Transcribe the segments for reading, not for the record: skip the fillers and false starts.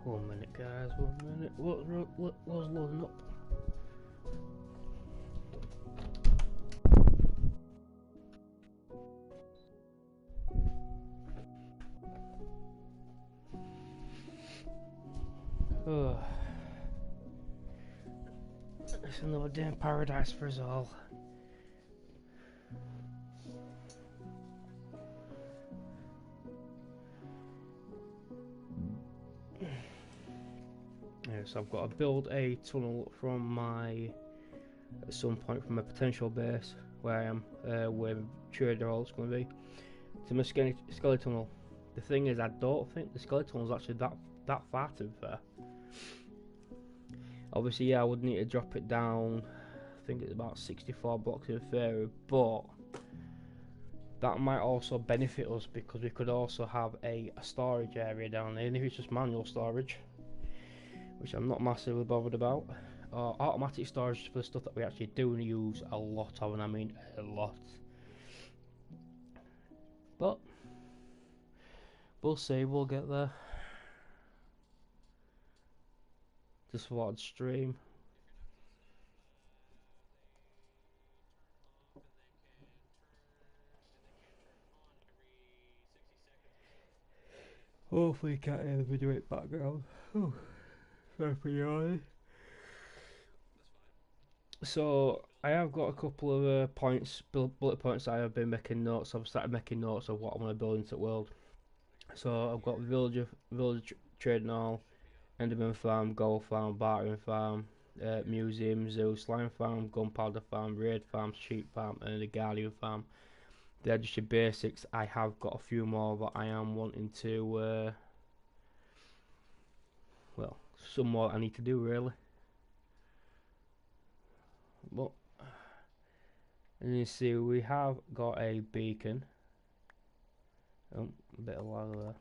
1 minute, guys. 1 minute. What was loading up? Oh, it's another day in paradise for us all. So I've got to build a tunnel at some point from a potential base where I am, where trader hall is going to be, to my skeleton tunnel. The thing is, I don't think the skeleton tunnel is actually that far, to be fair. Obviously, yeah, I would need to drop it down. I think it's about 64 blocks in theory, but that might also benefit us because we could also have a storage area down there, even if it's just manual storage, which I'm not massively bothered about, or automatic storage for the stuff that we actually do use a lot of, and I mean a lot. But we'll see, we'll get there. Just watch stream. Hopefully you can't hear the video in the background. Oh, sorry for yawning. So I have got a couple of bullet points I have been making notes. I've started making notes of what I want to build into the world. So I've got village trading hall, Enderman farm, gold farm, bartering farm, museum, zoo, slime farm, gunpowder farm, raid farm, sheep farm, and a guardian farm. They're just your basics. I have got a few more that I am wanting to, well, some more I need to do really. But, and you see, we have got a beacon. Oh, a bit of lag there.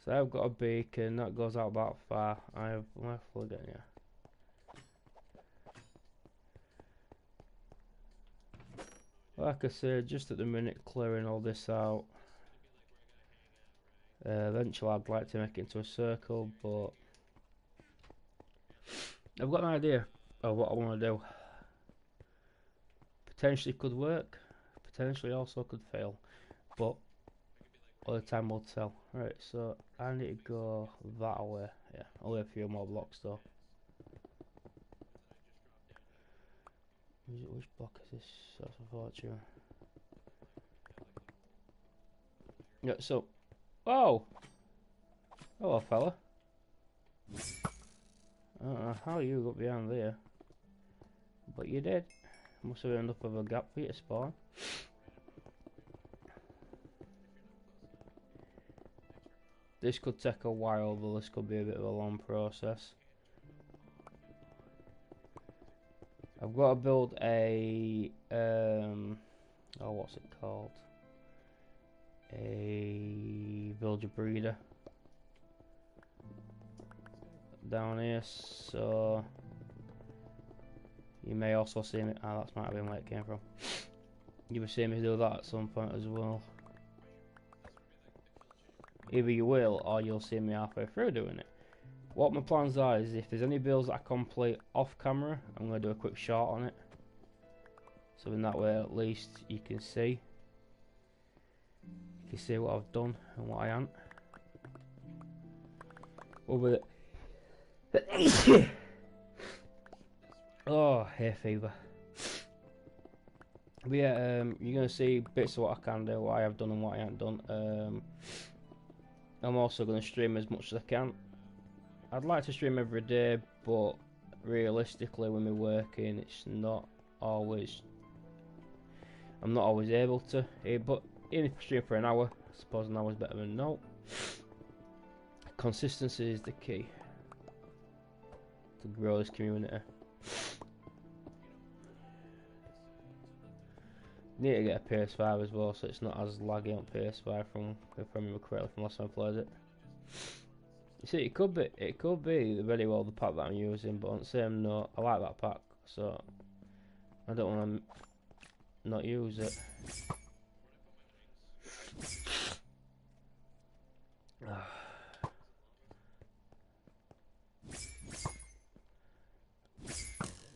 So I've got a beacon that goes out about far. I have left again, yeah. Like I said, just at the minute clearing all this out. Eventually I'd like to make it into a circle, but I've got an idea of what I want to do. Potentially could work, potentially also could fail, but all the time will tell. Right, so I need to go that way. Yeah, only a few more blocks though. Which block is this? That's a fortune. Yeah, so, oh, hello fella. I don't know how you got behind there, but you did. Must have been enough of a gap for you to spawn. This could take a while, though. This could be a bit of a long process. I've got to build a oh, what's it called? A villager breeder down here, so you may also see me. Ah, that might have been where it came from. You will see me do that at some point as well. Either you will, or you'll see me halfway through doing it. What my plans are is, if there's any builds that I complete off camera, I'm going to do a quick shot on it. So in that way, at least you can see. You can see what I've done and what I haven't. Over it. Oh, hay fever. But yeah, you're going to see bits of what I can do, what I have done and what I haven't done. I'm also going to stream as much as I can. I'd like to stream every day, but realistically when we're working, it's not always, I'm not always able to. But even if I stream for an hour, I suppose an hour's better than no. Consistency is the key to grow this community. Need to get a PS5 as well, so it's not as laggy on PS5 from, if I remember correctly, from last time I played it. You see, it could be very well the pack that I'm using, but on the same note, I like that pack, so I don't want to not use it.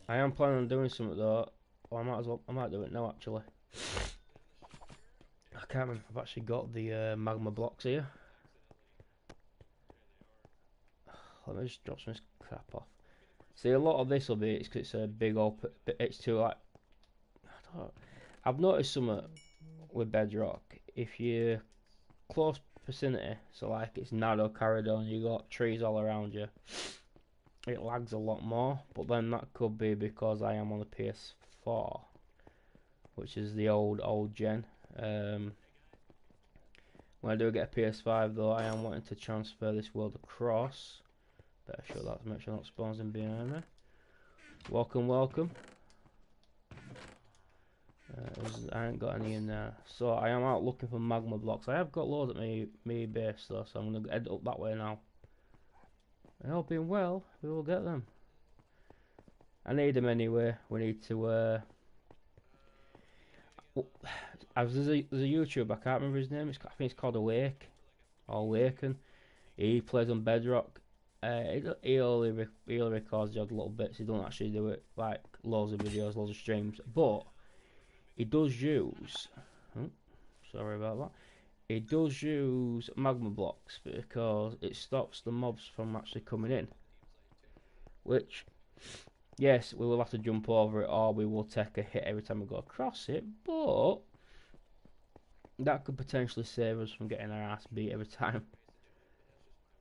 I am planning on doing something though. Well, I might do it now actually. I can't remember if I've actually got the magma blocks here. Let me just drop some crap off. See, a lot of this will be it's 'cause it's a big open. It's too like I don't know. I've noticed something with bedrock. If you close vicinity, so like it's narrow corridor and you got trees all around you, it lags a lot more. But then that could be because I am on the PS4, which is the old gen. When I do get a PS5 though, I am wanting to transfer this world across. Better show that to make sure not spawns in behind me. Welcome, welcome. I ain't got any in there, so I am out looking for magma blocks. I have got loads at me base though, so I'm gonna head up that way now. And all being well, we will get them. I need them anyway. We need to. There's a YouTuber. I can't remember his name. I think it's called Awake or Awaken. He plays on Bedrock. He only records the odd little bits. He don't actually do it like loads of videos, loads of streams. But he does use. Oh, sorry about that. He does use magma blocks because it stops the mobs from actually coming in. Which, yes, we will have to jump over it, or we will take a hit every time we go across it. But that could potentially save us from getting our ass beat every time.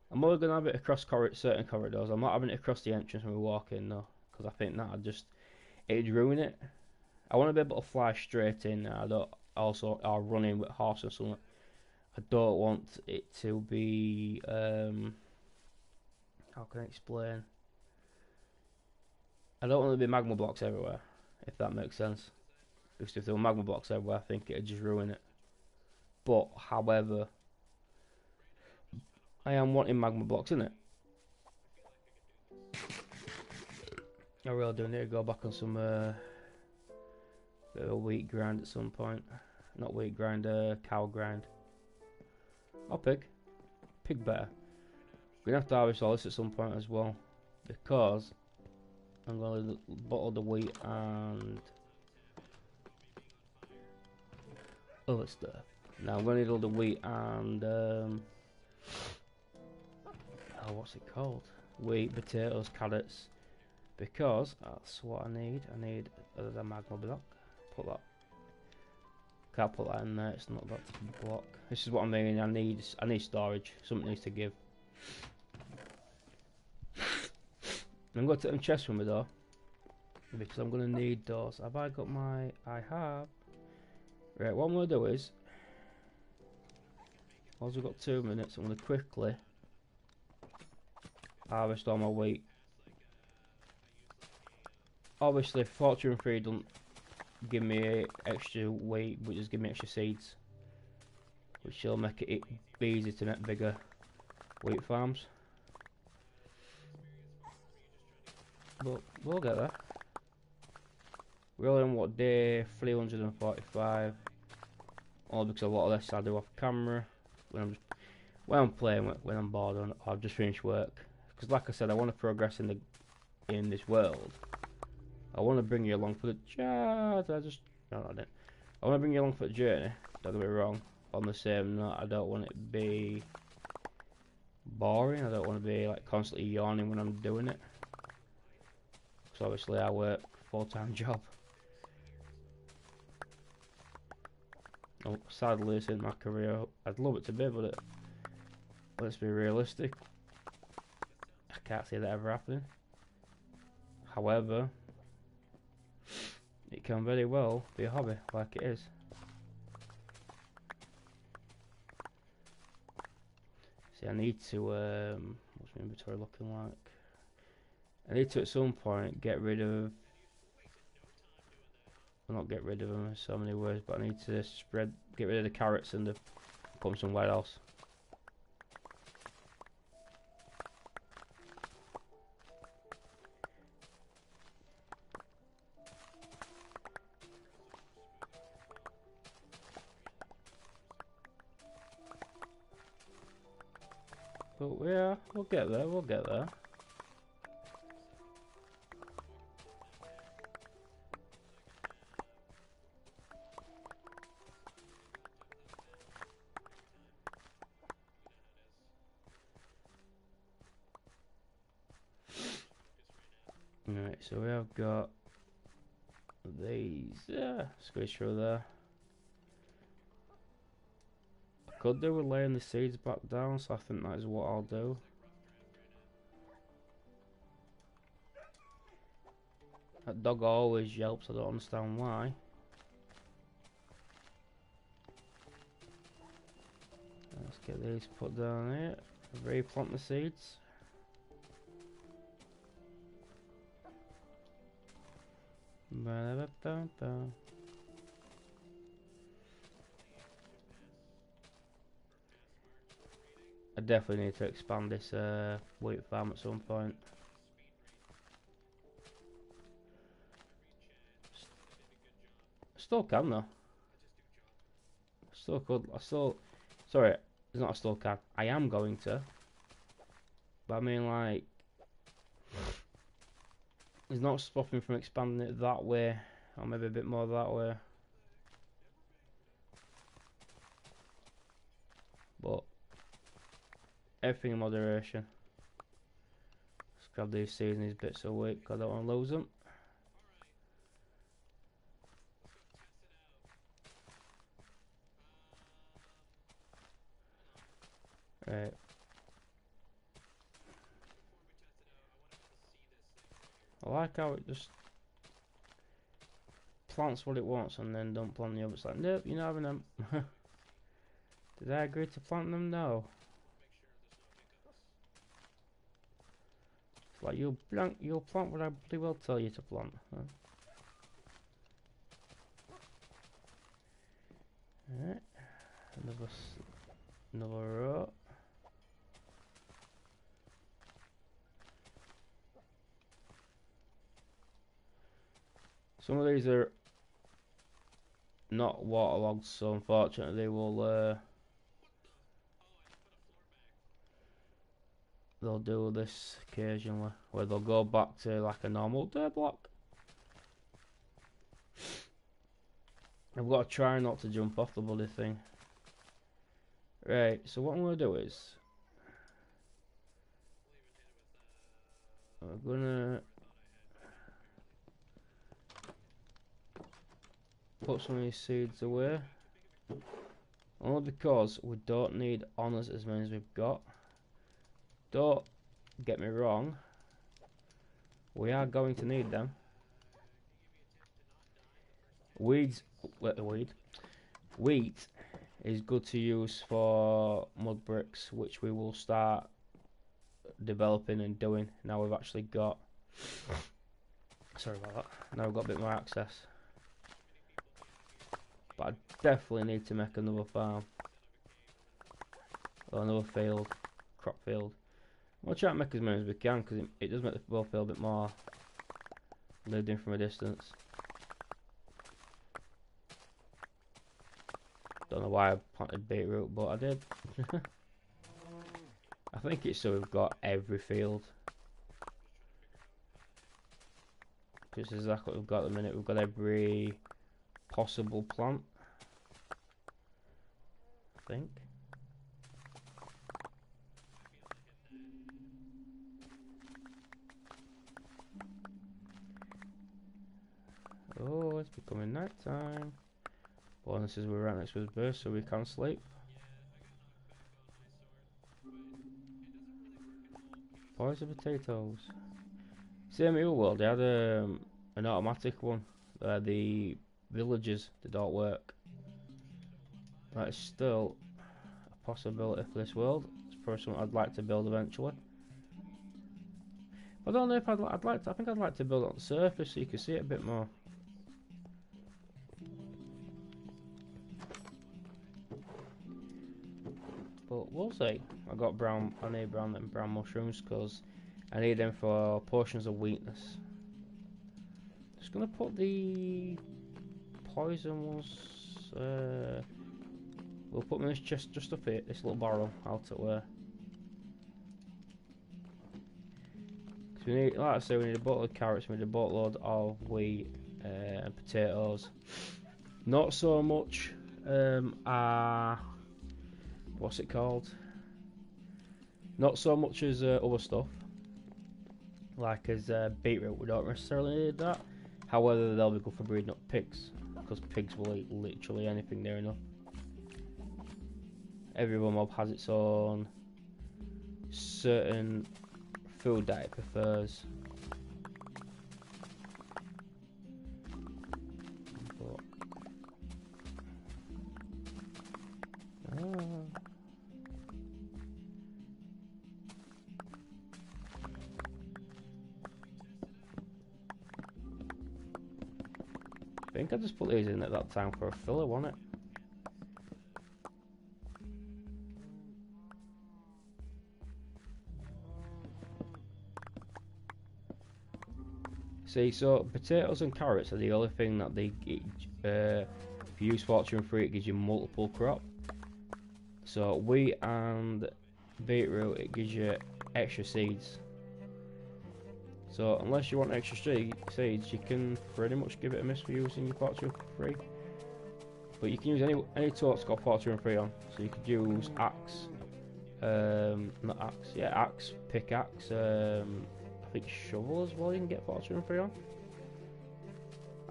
I'm only going to have it across certain corridors. I'm not having it across the entrance when we walk in though, because I think it'd ruin it. I want to be able to fly straight in. I don't also or run in with horse or something. I don't want it to be. How can I explain? I don't want to be magma blocks everywhere, if that makes sense. Because if there were magma blocks everywhere, I think it'd just ruin it. But however, I am wanting magma blocks, innit? I really do need to go back on some bit of a wheat grind at some point. Not wheat grind, cow grind. Or pig. Pig better. We're gonna have to harvest all this at some point as well, because I'm gonna bottle the wheat and other stuff. Now I'm gonna need all the wheat and what's it called? Wheat, potatoes, carrots. Because that's what I need. I need the magma block. Put that. Can't put that in there. It's not that block. This is what I mean. I need storage. Something needs to give. I'm going to take them chests with me though, because I'm going to need those. Have I got my? I have. Right. What I'm going to do is, once we've got 2 minutes, I'm going to quickly harvest all my wheat. Obviously, Fortune 3 don't give me extra wheat, but just give me extra seeds, which will make it easy to make bigger wheat farms. But we'll get there. We're only on what, day 345. All because a lot of this I do off camera when I'm playing, when I'm bored, or I've just finished work. Because like I said, I want to progress in this world. I want to bring you along for the no, I didn't. I want to bring you along for the journey. Don't get me wrong. On the same note, I don't want it to be boring. I don't want to be like constantly yawning when I'm doing it. Because obviously I work a full-time job. Oh, sadly, this isn't my career. I'd love it to be, but let's be realistic. I can't see that ever happening. However, it can very well be a hobby, like it is. See, I need to, what's my inventory looking like? I need to at some point get rid of, well, not get rid of them in so many words, but I need to get rid of the carrots and put them somewhere else. But yeah, we'll get there, we'll get there. Right, so we have got these. Yeah, squeeze through there. I could do with laying the seeds back down, so I think that is what I'll do. That dog always yelps, I don't understand why. Let's get these put down here. Replant the seeds. Ba-da-ba-ba-ba. I definitely need to expand this wheat farm at some point. Still can though. Still could. I still. Sorry, it's not. I still can. I am going to. But I mean, like, it's not stopping from expanding it that way, or maybe a bit more that way. But everything in moderation. Let's grab these seeds and these bits of wheat because I don't want to lose them. Right. I like how it just plants what it wants and then don't plant the other. It's like, nope, you're not having them. Did I agree to plant them? No. It's like, you'll plant what I bloody well tell you to plant. Huh? Alright. Another row. Some of these are not waterlogged, so unfortunately they will they'll do this occasionally, where they'll go back to like a normal dirt block. I've got to try not to jump off the bloody thing. Right, so what I'm going to do is I'm going to put some of these seeds away. Only because we don't need honours as many as we've got. Don't get me wrong, we are going to need them. Wheat is good to use for mud bricks, which we will start developing and doing now we've actually got, sorry about that, now we've got a bit more access. But I definitely need to make another farm or another field, crop field. We'll try to make as many as we can because it does make the world feel a bit more lived in from a distance. Don't know why I planted beetroot, but I did. I think it's so we've got every field. Because this is exactly what we've got at the minute. We've got every possible plant, I think. Oh, it's becoming night time. Bonus is we're right next to his birth, so we can sleep. Poison potatoes. Same Real World, they had an automatic one. The villagers, they don't work. That is still a possibility for this world. It's probably something I'd like to build eventually. I don't know if I'd like to. I think I'd like to build it on the surface so you can see it a bit more. But we'll see. I got brown. I need brown mushrooms because I need them for potions of weakness. Just gonna put the poison ones. We'll put them in this chest just up here, this little barrel out at where. Cause we need, like I say, we need a boatload of carrots, we need a boatload of wheat and potatoes. Not so much what's it called? Not so much as other stuff. Like as beetroot, we don't necessarily need that. However, they'll be good for breeding up pigs, because pigs will eat literally anything near enough. Every mob has its own certain food that it prefers. But, I think I just put these in at that time for a filler, wasn't it? See, so potatoes and carrots are the only thing that they eat. If you use fortune free, it gives you multiple crop. So wheat and beetroot, it gives you extra seeds. So unless you want extra seeds, you can pretty much give it a miss for using your fortune free. But you can use any tool that's got fortune free on. So you could use axe, not axe, yeah, axe, pickaxe, I think shovel as well. You can get fortune free on.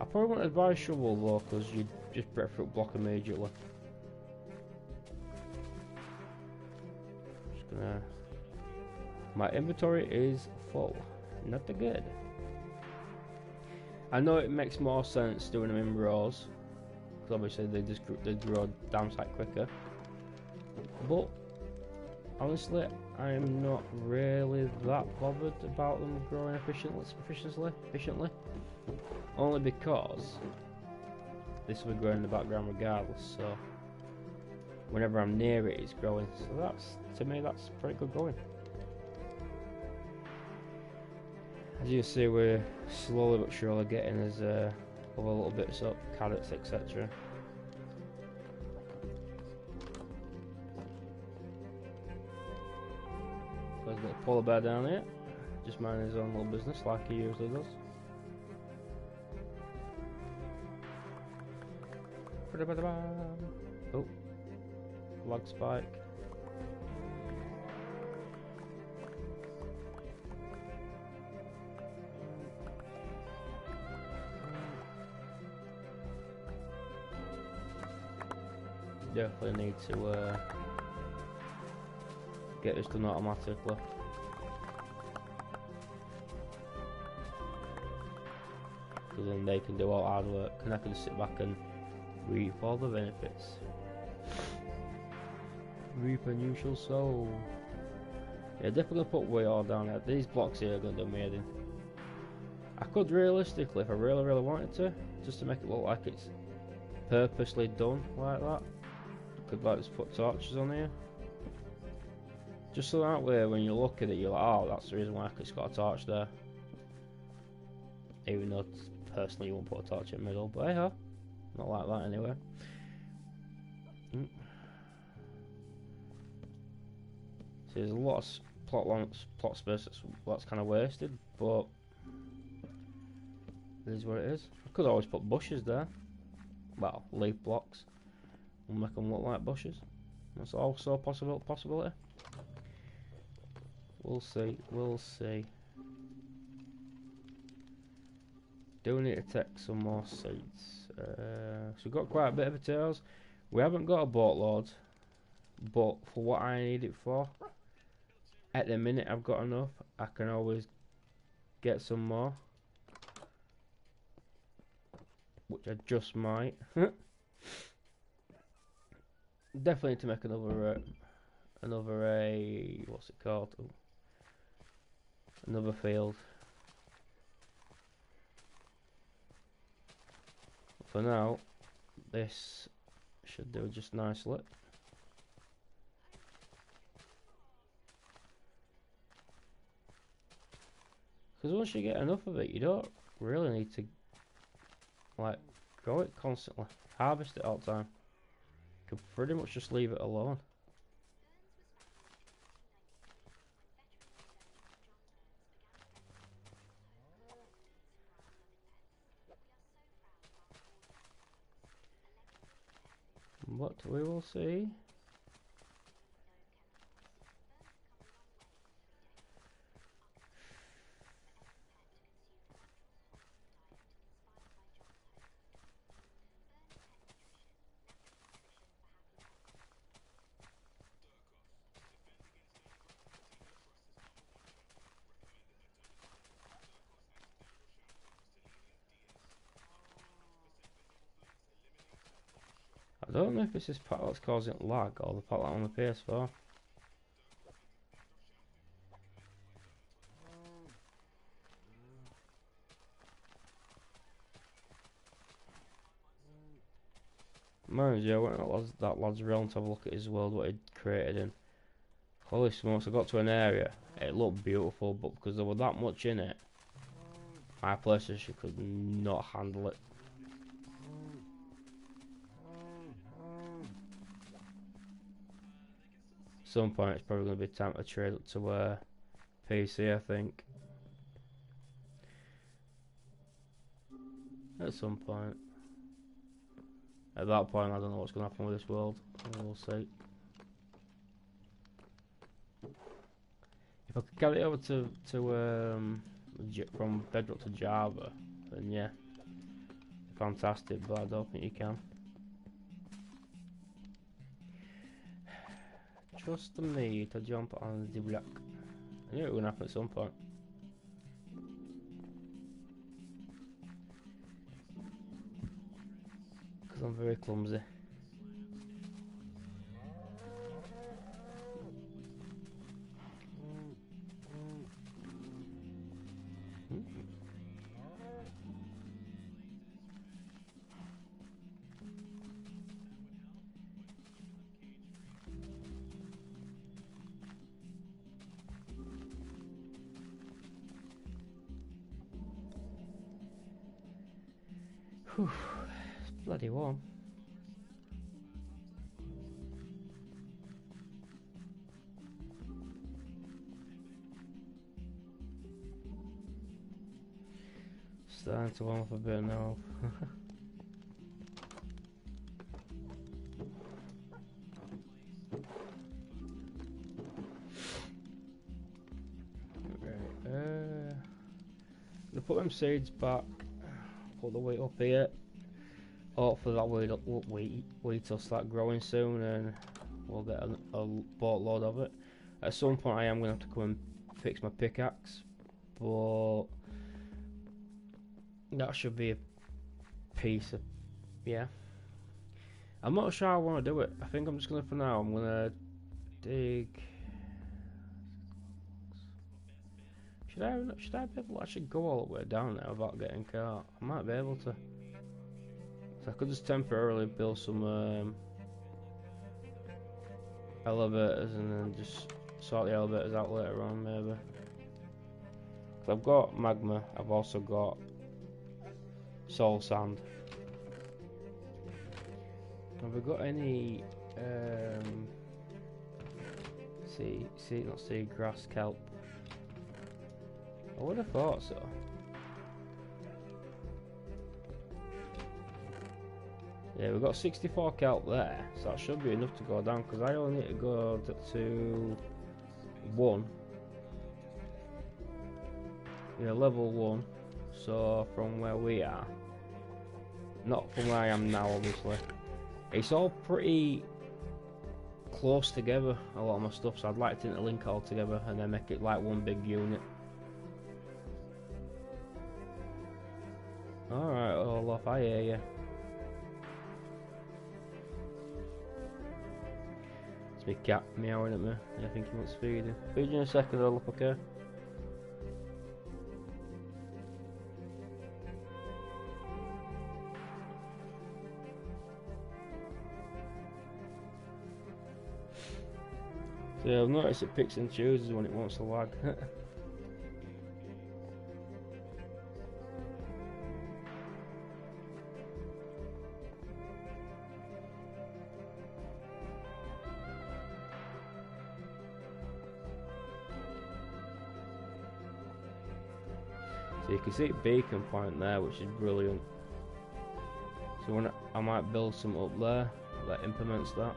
I probably wouldn't advise shovel though, because you just breadfruit block immediately. Just gonna. My inventory is full. Not that good. I know it makes more sense doing them in rows, because obviously they grow damn sight quicker. But honestly, I'm not really that bothered about them growing efficiently. Only because this will be growing in the background regardless. So whenever I'm near it, it's growing. So that's, to me, that's pretty good going. As you see, we're slowly but surely getting us other little bits up, carrots, etc. There's a little polar bear down here, just minding his own little business like he usually does. Oh, lag spike. Definitely need to get this done automatically. Because then they can do all hard work and I can sit back and reap all the benefits. Reap and you shall sow. Yeah, definitely put way all down here. These blocks here are going to do amazing. I could realistically, if I really wanted to, just to make it look like it's purposely done like that, could like just put torches on here. Just so that way when you look at it, you're like, oh, that's the reason why it's got a torch there. Even though personally you won't put a torch in the middle, but hey ho, not like that anyway. So there's a lot of plot space that's kind of wasted, but it is what it is. I could always put bushes there. Well, leaf blocks. We'll make them look like bushes. That's also a possibility. We'll see. We'll see. Do we need to take some more seeds? So we've got quite a bit of potatoes. We haven't got a boatload, but for what I need it for, at the minute I've got enough. I can always get some more, which I just might. Definitely need to make another what's it called? Ooh. Another field. For now, this should do just nicely. Because once you get enough of it, you don't really need to like grow it constantly, harvest it all the time. You can pretty much just leave it alone. But we will see. I don't know if it's this part that's causing lag or the part on the PS4. Mind you, I went to that lad's realm to have a look at his world, what he'd created in. Holy smokes, I got to an area, it looked beautiful, but because there was that much in it, my PlayStation could not handle it. At some point it's probably going to be time to trade up to PC, I think. At some point. At that point I don't know what's going to happen with this world. We'll see. If I could get it over to from Bedrock to Java, then yeah, fantastic. But I don't think you can. Trust me to jump on the block. I knew it would happen at some point. Because I'm very clumsy. Whew, it's bloody warm. Starting to warm up a bit now. Right, gonna put them seeds back. Put the wheat up here. Hopefully that wheat will start growing soon, and we'll get a boatload of it. At some point, I am gonna have to come and fix my pickaxe, but that should be a piece of I'm not sure how I want to do it. I think I'm just gonna for now. I'm gonna dig. Should I be able to actually go all the way down there without getting caught? I might be able to. So I could just temporarily build some elevators and then just sort the elevators out later on, maybe. So I've got magma. I've also got soul sand. Have we got any not sea grass, kelp? I would have thought so. Yeah, we've got 64 kelp there, so that should be enough to go down, because I only need to go to 1. Yeah, level 1. So from where we are, not from where I am now obviously, it's all pretty close together, a lot of my stuff, so I'd like to link it all together and then make it like one big unit. Alright, Olaf, I hear you. It's my cat meowing at me. I think he wants feeding. Feed you in a second, Olaf, okay? So yeah, I've noticed it picks and chooses when it wants to lag. So you can see a beacon point there, which is brilliant. So when I might build some up there that implements that.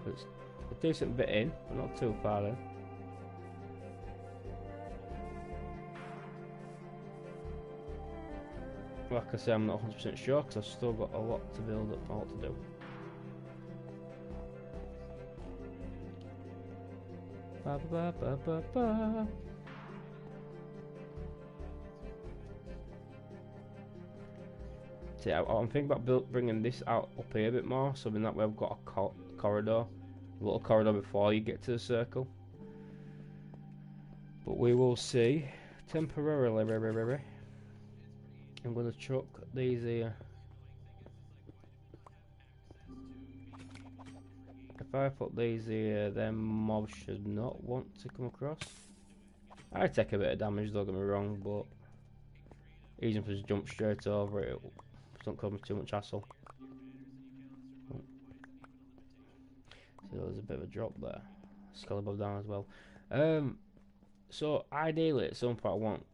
It's a decent bit in, but not too far in. Like I say, I'm not 100% sure because I've still got a lot to build up, a lot to do. Ba ba ba ba ba. it. I'm thinking about bringing this out up here a bit more, so in that way I've got a corridor, a little corridor before you get to the circle. But we will see. Temporarily, I'm going to chuck these here. If I put these here, then mobs should not want to come across. I take a bit of damage, don't get me wrong, but easy to just jump straight over it. It don't cause me too much hassle. So there's a bit of a drop there. Skull above down as well. So ideally at some point I want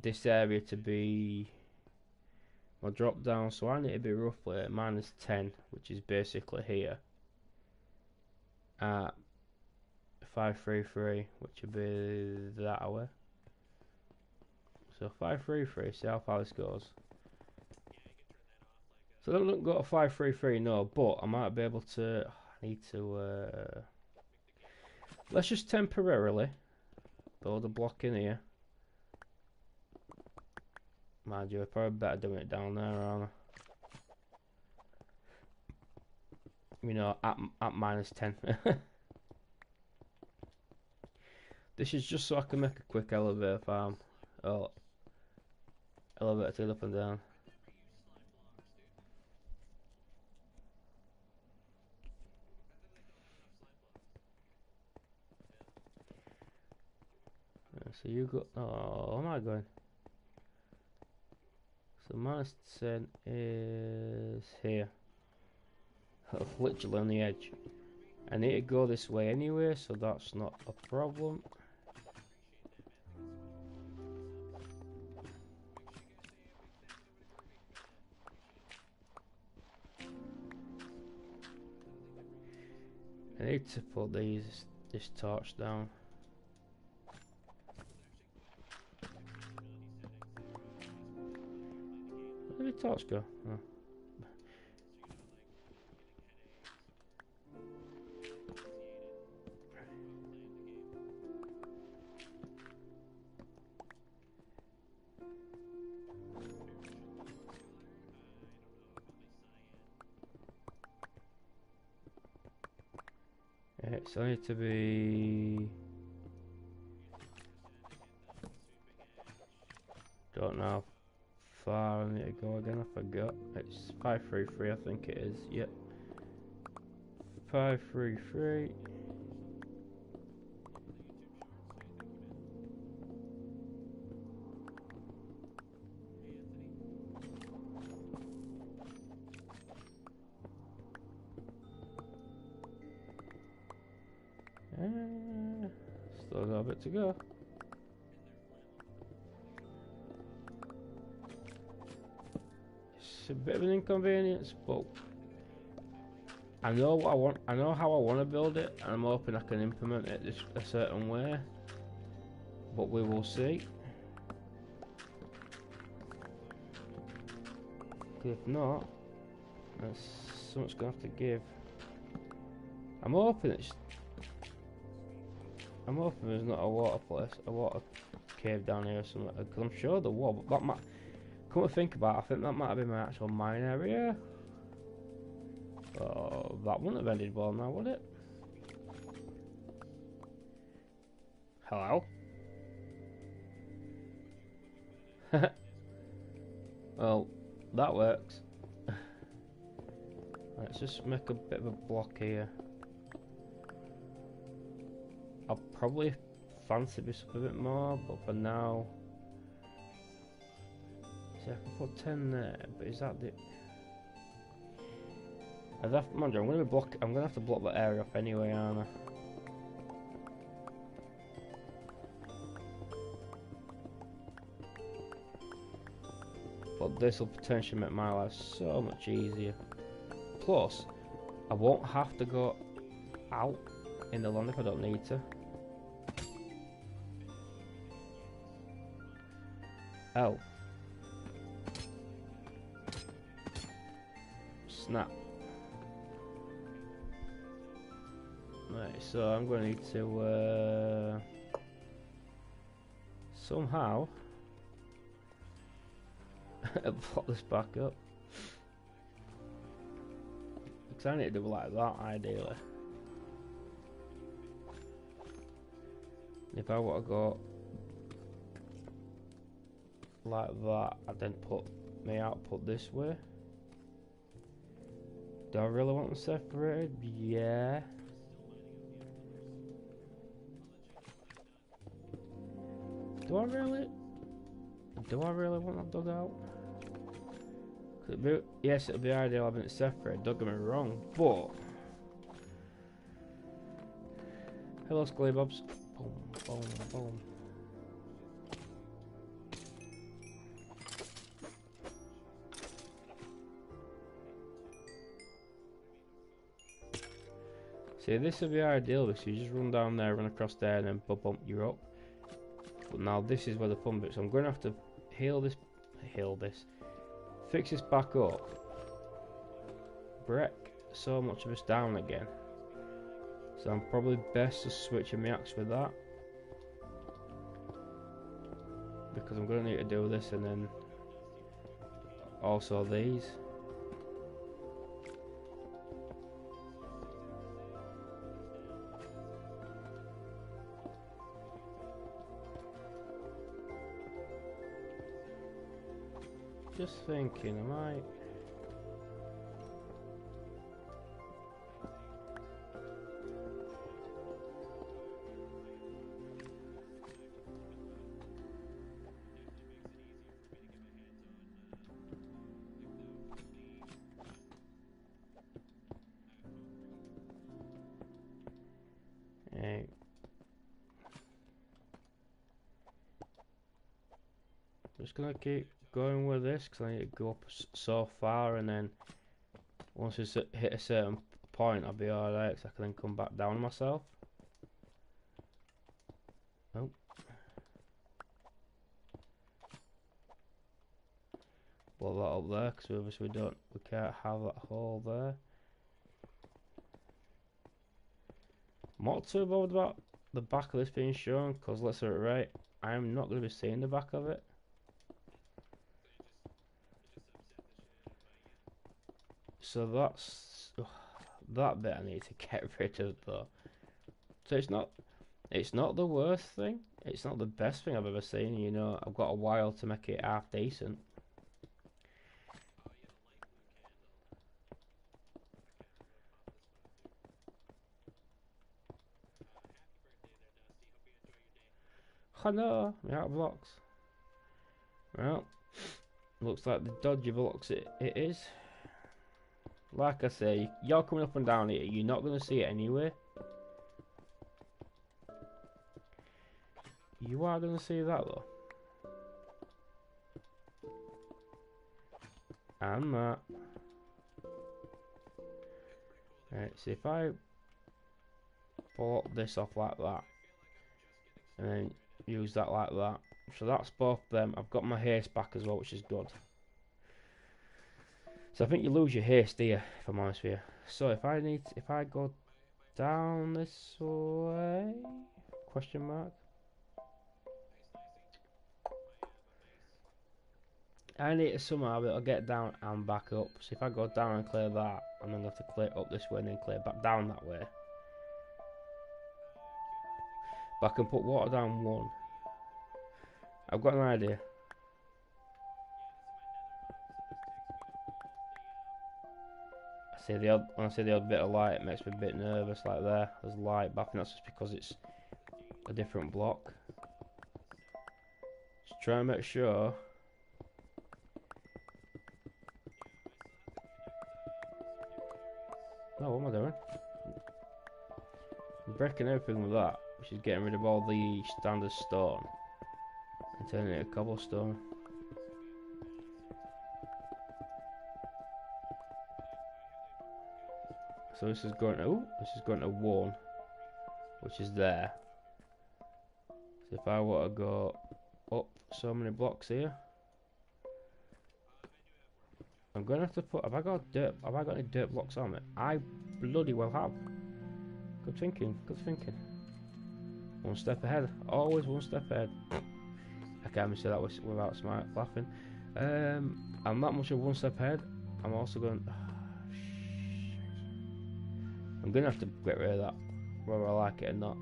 this area to be my drop down, so I need to be roughly at -10, which is basically here at 533, which would be that way. So 533, see how far this goes. So I don't go to 533, no, but I might be able to. I need to. Let's just temporarily build a block in here. Mind you, we're probably better doing it down there, aren't I? You know, at -10. This is just so I can make a quick elevator farm. Oh, elevator to up and down. So you go. Oh, am I going? So -10 is here. Literally on the edge. I need to go this way anyway, so that's not a problem. I need to put this torch down. Where did the torch go? Oh. So I need to be. Don't know how far I need to go again. I forgot. It's 533, I think it is. Yep. 533. Still got a bit to go. It's a bit of an inconvenience, but I know what I want. I know how I want to build it, and I'm hoping I can implement it a certain way. But we will see. If not, something's gonna have to give. I'm hoping there's not a water place, a water cave down here or something. Because I'm sure there was, but that might. Come to think about it, I think that might have been my actual mine area. Oh, that wouldn't have ended well now, would it? Hello? Well, that works. Let's just make a bit of a block here. I'll probably fancy this up a bit more, but for now, see, I can put 10 there. But is that the? I'm gonna have to block that area off anyway, aren't I? But this will potentially make my life so much easier. Plus, I won't have to go out in the land if I don't need to. Oh. Snap. Right, so I'm going to need to somehow block this back up. Because I need to do it like that, ideally. If I want to go like that, I then put my output this way. Do I really want them separated? Yeah. Do I really want that dug out? Yes, it'll be ideal having it separate, don't get me wrong, but... Hello, Scully Bobs. Boom, boom, boom. See, this would be ideal because you just run down there, run across there, and then bump, you're up. But now this is where the fun bit. So I'm going to have to fix this back up, break so much of this down again. So I'm probably best to switching my axe with that, because I'm going to need to do this and then also these. Just thinking, I might... Hey. Just gonna keep going with this because I need to go up so far, and then once it's hit a certain point I'll be alright, because I can then come back down myself. Nope. Block that up there because obviously we can't have that hole there. I'm not too bothered about the back of this being shown, because let's get it right, I'm not going to be seeing the back of it. So that's that bit I need to get rid of though. So it's not the worst thing. It's not the best thing I've ever seen. You know, I've got a while to make it half decent. Oh no, I'm out of blocks. Well, looks like the dodgy blocks it is. Like I say, you're coming up and down here, you're not going to see it anyway. You are going to see that though. And that. Right, so if I pull this off like that, and then use that like that, so that's both them. I've got my haste back as well, which is good. So I think you lose your haste here, if I'm honest with you. So if I go down this way, question mark. I need to somehow be able to get down and back up. So if I go down and clear that, I'm going to have to clear up this way and then clear back down that way. But I can put water down one. I've got an idea. When I see the odd bit of light, it makes me a bit nervous. Like there's light, but I think that's just because it's a different block. Just try and make sure. No, what am I doing? I'm breaking everything with that, which is getting rid of all the standard stone and turning it to cobblestone. So this is going to 1, which is there. So if I want to go up so many blocks here, I'm going to have to put. Have I got any dirt blocks on it? I bloody well have. Good thinking. Good thinking. One step ahead. Always one step ahead. I can't even say that without laughing. I'm not much of one step ahead. I'm also going. I'm gonna have to get rid of that, whether I like it or not.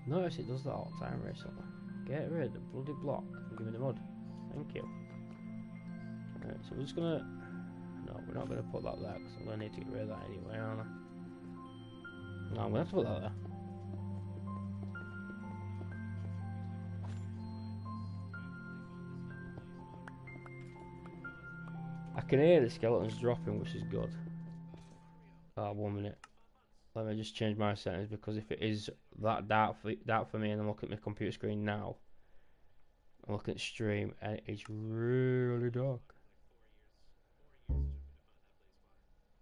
Notice it does that all the time recently. Get rid of the bloody block and give me the mud. Thank you. Right, so we're just gonna. No, we're not gonna put that there because I'm gonna need to get rid of that anyway, aren't I? No, I'm gonna have to put that there. I can hear the skeletons dropping, which is good. 1 minute. Let me just change my settings because if it is that dark for me and I'm looking at my computer screen now, I'm looking at stream and it's really dark.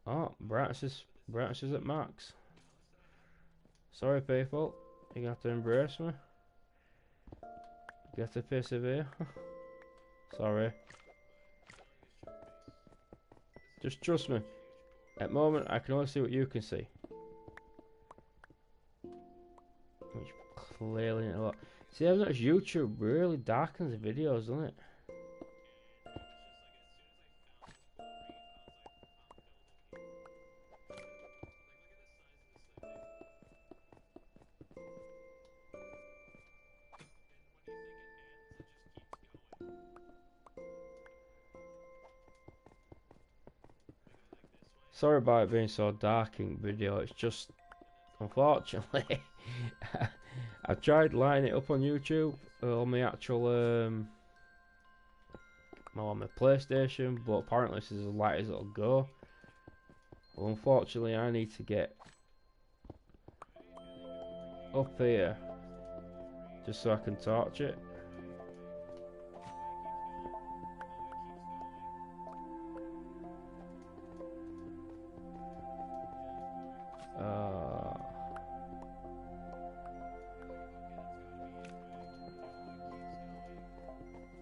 Oh, brightness is at max. Sorry people, you're gonna have to embrace me. You have to persevere. Sorry. Just trust me. At the moment I can only see what you can see. Which clearly ain't a lot. See, I've noticed YouTube really darkens the videos, doesn't it? Sorry about it being so dark in video, it's just, unfortunately, I've tried lining it up on YouTube, on my actual, on my PlayStation, but apparently this is as light as it'll go. Well, unfortunately, I need to get up here, just so I can torch it.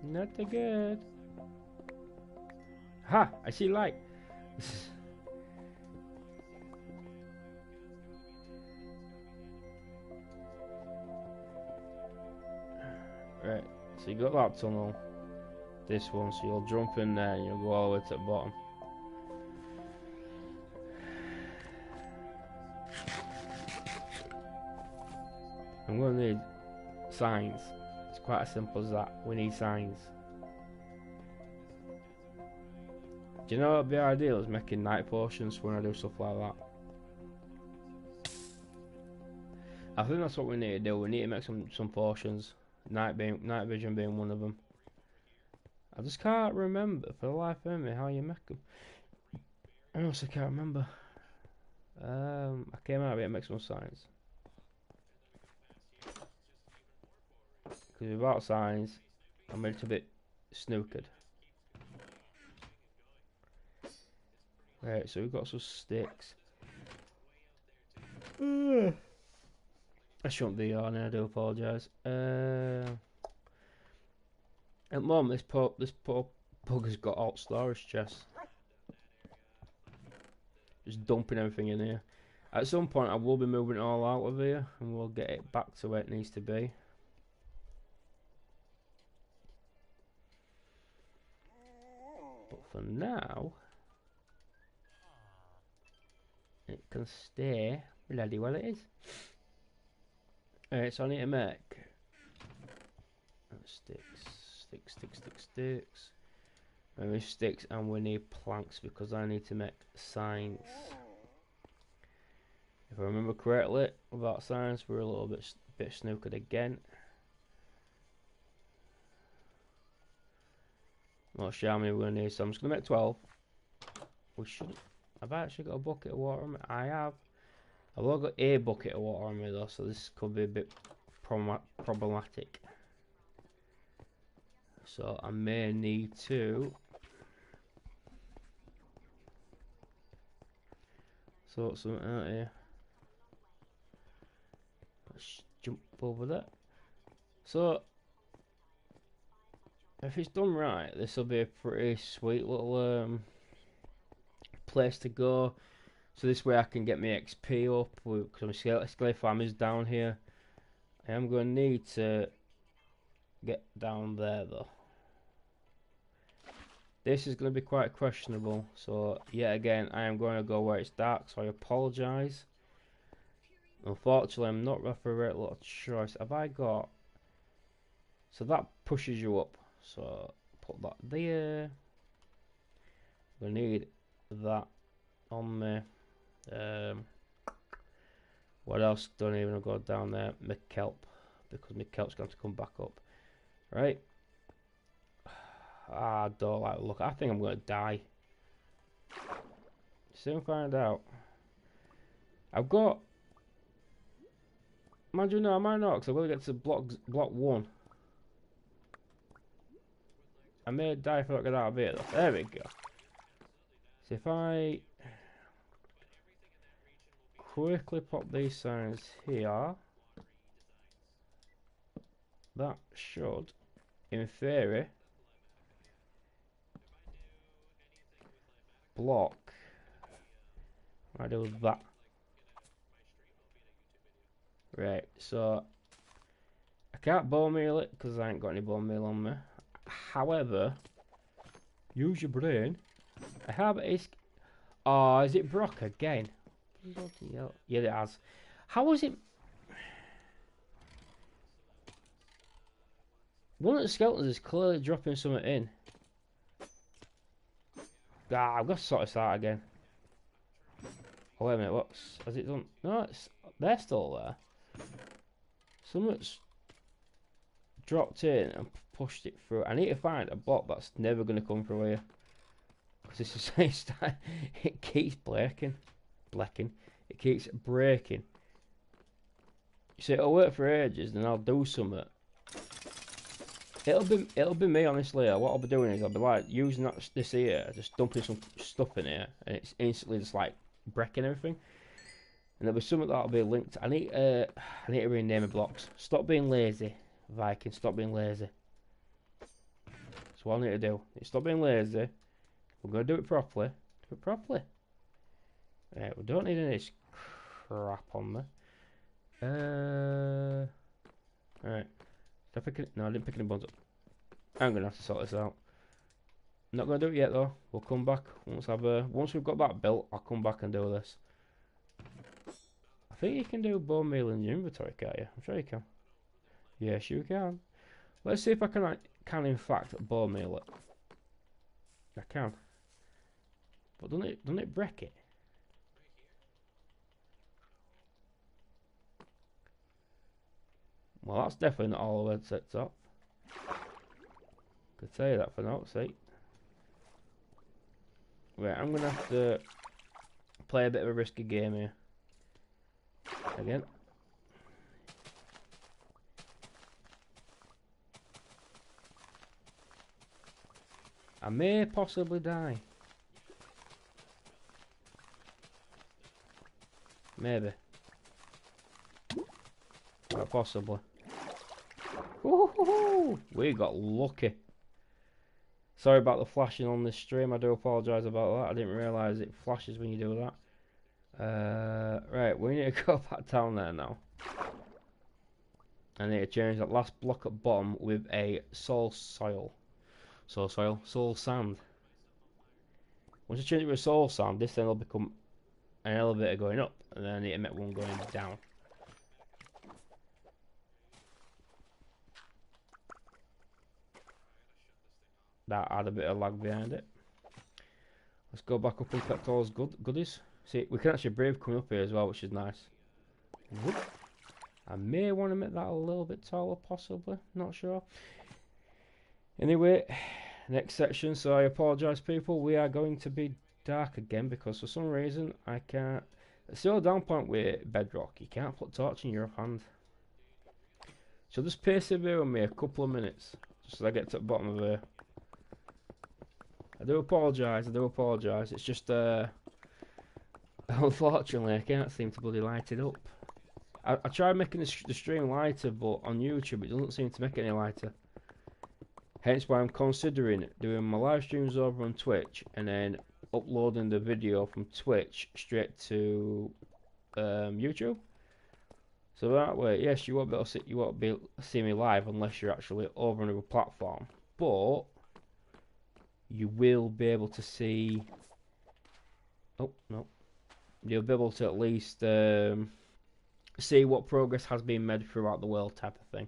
Not too good. Ha! I see light. Right, so you got that tunnel. This one, so you'll jump in there and you'll go all the way to the bottom. I'm gonna need signs. It's quite as simple as that. We need signs. Do you know what would be ideal is making night potions when I do stuff like that? I think that's what we need to do. We need to make some potions. Night vision being one of them. I just can't remember for the life of me how you make them. I also can't remember. I came out of it and make some signs. Because without signs, I'm a little bit snookered. Right, so we've got some sticks. I shouldn't be on here, I do apologise. At the moment, this poor pug has got alt storage chests. Just dumping everything in here. At some point, I will be moving it all out of here, and we'll get it back to where it needs to be. But for now, it can stay bloody well it is. Alright, so I need to make sticks. We need sticks and we need planks because I need to make signs. If I remember correctly, without signs we're a little bit snookered again. Not sure how many we're gonna need, so I'm just gonna make 12. We should. I've actually got a bucket of water on me. I have. I've only got a bucket of water on me though, so this could be a bit problematic. So I may need to sort something out here. Let's jump over there. So if it's done right, this will be a pretty sweet little place to go. So this way I can get my XP up because my skelly farm is down here. I am going to need to get down there though. This is going to be quite questionable, so yet again I am going to go where it's dark, so I apologise. Unfortunately I'm not left for a great lot of choice. Have I got... So that pushes you up, so put that there. We need that on me. What else? Don't even go down there. My kelp, because my kelp's going to come back up. Right. I don't like the look. I think I'm going to die. Soon find out. I've got... Imagine, no, I might not, because I've got to get to block 1. I may die if I don't get out of here, though. There we go. So if I quickly pop these signs here, that should, in theory, block. I do that. Right, so I can't bone meal it because I ain't got any bone meal on me. However, use your brain. I have a... Oh, is it Brock again? Yeah, it has. How is it? One of the skeletons is clearly dropping something in. Ah, I've got to sort this out again. Oh, wait a minute, what's... Has it done? No, it's... They're still there. Something's dropped in and pushed it through. I need to find a block that's never going to come through here. Because this is... It keeps breaking. It keeps breaking. You see, it'll work for ages, then I'll do something. It'll be me, honestly. What I'll be doing is I'll be like using this here, just dumping some stuff in here, and it's instantly just like breaking everything. And there'll be something that'll be linked. I need to rename my blocks. Stop being lazy, Viking. Stop being lazy. That's what I need to do. Stop being lazy. We're gonna do it properly. Do it properly. Right, we don't need any crap on me. Alright. No, I didn't pick any buns up. I'm gonna have to sort this out. Not gonna do it yet though. We'll come back once we've got that built. I'll come back and do this. I think you can do bone meal in your inventory, can't you? I'm sure you can. Yes, you can. Let's see if I can in fact bone meal it. I can. But doesn't it break it? Well, that's definitely not all the way set up. Could tell you that for now, see. Right, I'm gonna have to play a bit of a risky game here. Again. I may possibly die. Maybe. Quite possibly. Woohoo! We got lucky. Sorry about the flashing on this stream. I do apologise about that. I didn't realise it flashes when you do that. Right, we need to go back down there now. I need to change that last block at bottom with a soul sand. Once I change it with soul sand, this then will become an elevator going up, and then I need to make one going down. That had a bit of lag behind it. Let's go back up and collect all those goodies. See, we can actually brave coming up here as well, which is nice. Whoop. I may want to make that a little bit taller, possibly. Not sure. Anyway, next section. So I apologise, people. We are going to be dark again because for some reason I can't. It's the down point with bedrock. You can't put torch in your hand. So just persevere with me a couple of minutes, just as I get to the bottom of here. I do apologise. It's just unfortunately I can't seem to bloody light it up. I tried making the stream lighter, but on YouTube it doesn't seem to make it any lighter. Hence why I'm considering doing my live streams over on Twitch and then uploading the video from Twitch straight to YouTube. So that way, yes, you won't be able to see, you won't be able to see me live unless you're actually over on a platform, but you will be able to see. Oh no, you'll be able to at least see what progress has been made throughout the world, type of thing.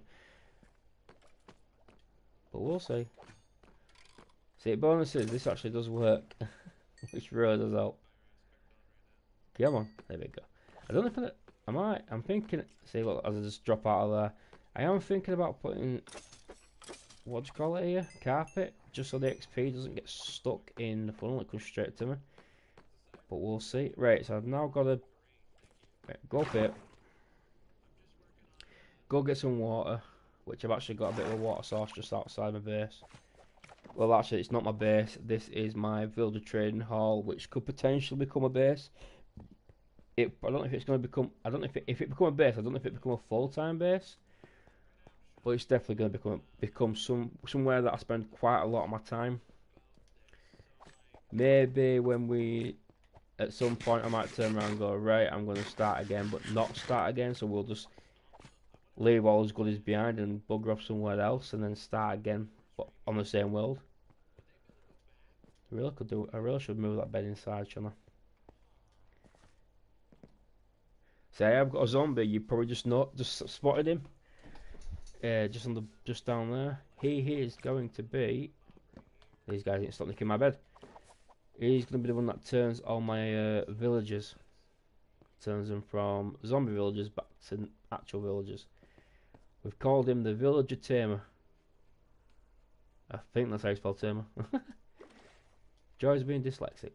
But we'll see. See, bonuses. This actually does work, which really does help. Come on, there we go. I don't know if I'm thinking. See, look, as I just drop out of there, I am thinking about putting, what do you call it here? Carpet, just so the XP doesn't get stuck in the funnel. It comes straight to me. But we'll see. Right, so I've now got to go up here, go get some water, which I've actually got a bit of a water source just outside my base. Well, actually, it's not my base. This is my villager trading hall, which could potentially become a base. I don't know if it's going to become. I don't know if it become a base. I don't know if it become a full-time base. But it's definitely going to become somewhere that I spend quite a lot of my time. Maybe when we, at some point, I might turn around and go, right, I'm going to start again, but not start again. So we'll just leave all those goodies behind and bugger off somewhere else, and then start again, but on the same world. I really should move that bed inside, shouldn't I? See, I've got a zombie. You probably just spotted him. Just down there. He is going to be. These guys didn't stop nicking my bed. He's going to be the one that turns all my villagers. Turns them from zombie villagers back to actual villagers. We've called him the Villager Tamer. I think that's how you spell Tamer. Joy's being dyslexic.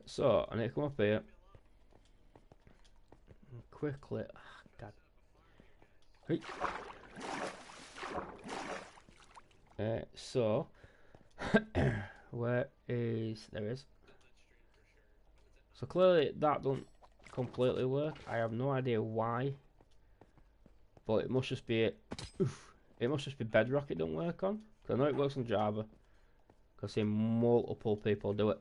So I need to come up here. Quickly. God. Hey. So where is there is. So clearly that doesn't completely work. I have no idea why. But it must just be it must just be Bedrock it don't work on. Cause I know it works on Java. Cause I've seen multiple people do it.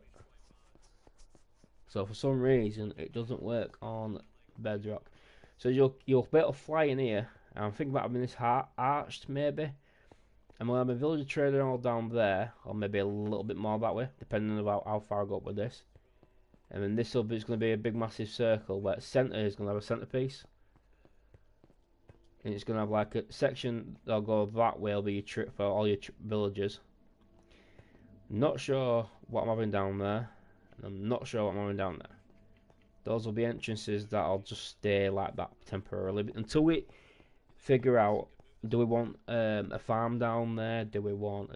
So for some reason it doesn't work on Bedrock. So you'll be able to fly in here. I'm thinking about having this arched maybe. And we'll have a villager trader all down there, or maybe a little bit more that way, depending on how far I go up with this. And then this will be going to be a big massive circle where the centre is going to have a centrepiece. And it's going to have like a section that'll go that way, will be your trip for all your villagers. Not sure what I'm having down there. And I'm not sure what I'm having down there. Those will be entrances that'll just stay like that temporarily until we figure out. Do we want a farm down there? Do we want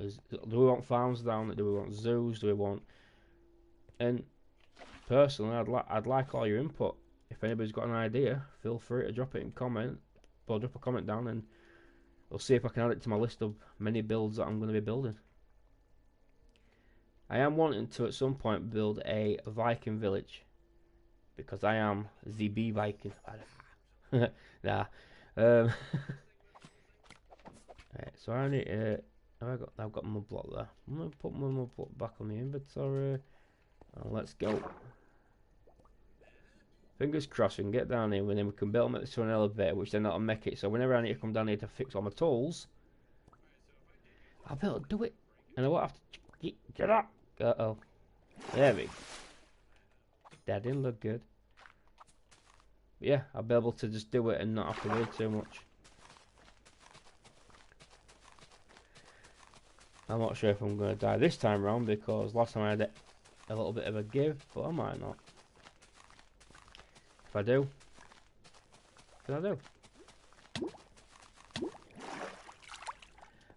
farms down there? Do we want zoos? Do we want? And personally, I'd like all your input. If anybody's got an idea, feel free to drop it in comment. Or drop a comment down, and we'll see if I can add it to my list of many builds that I'm going to be building. I am wanting to at some point build a Viking village because I am the bee Viking. Nah. Right, so I need I've got my block there. I'm gonna put my mud block back on the inventory and let's go. Fingers crossed we can get down here and then we can build them to an elevator, which then that'll make it so whenever I need to come down here to fix all my tools, I'll be able to do it and I won't have to get up. Uh-oh. There we go. That didn't look good. But yeah, I'll be able to just do it and not have to worry too much. I'm not sure if I'm going to die this time round because last time I had a little bit of a give, but I might not. If I do, then I do.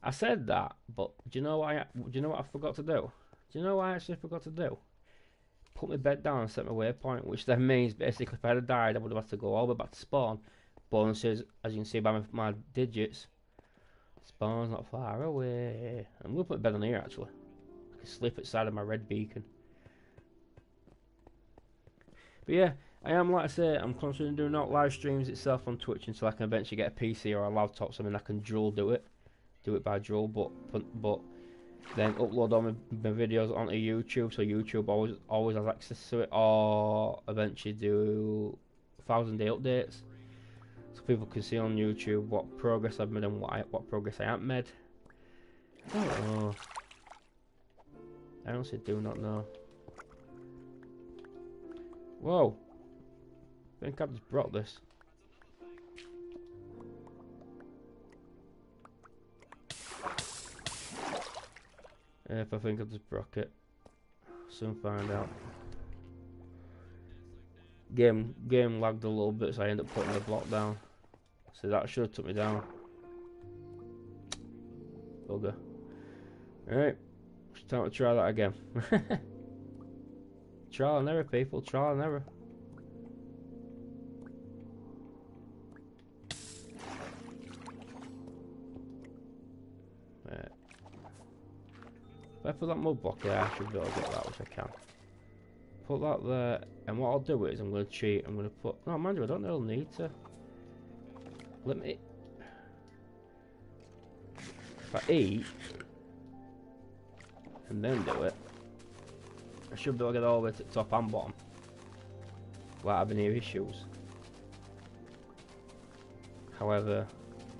I said that, but do you know what I forgot to do? Do you know what I actually forgot to do? Put my bed down and set my waypoint, which then means basically if I had died, I would have had to go all the way back to spawn. Bonuses, as you can see by my digits. Spawn's not far away. I'm going to put a bed on here actually. I can sleep outside of my red beacon. But yeah, I am, like I say, I'm considering doing not live streams itself on Twitch until I can eventually get a PC or a laptop, something I can do it by drill, but then upload all my videos onto YouTube, so YouTube always has access to it, or eventually do 1000-day updates. so people can see on YouTube what progress I've made and what progress I haven't made. I don't know. I honestly do not know. Whoa! I think I've just brought this. If I think I just broke it, soon find out. Game lagged a little bit, so I ended up putting the block down. So that should have took me down. Bugger. Alright, it's time to try that again. Trial and error, people, trial and error. Right. If I put that mud block there, I should be able to get that, which I can. Put that there, and what I'll do is I'm going to cheat. I'm going to put. No, mind you, I don't really need to. Let me. If I eat and then do it, I should be able to get all the way to the top and bottom without having any issues. However,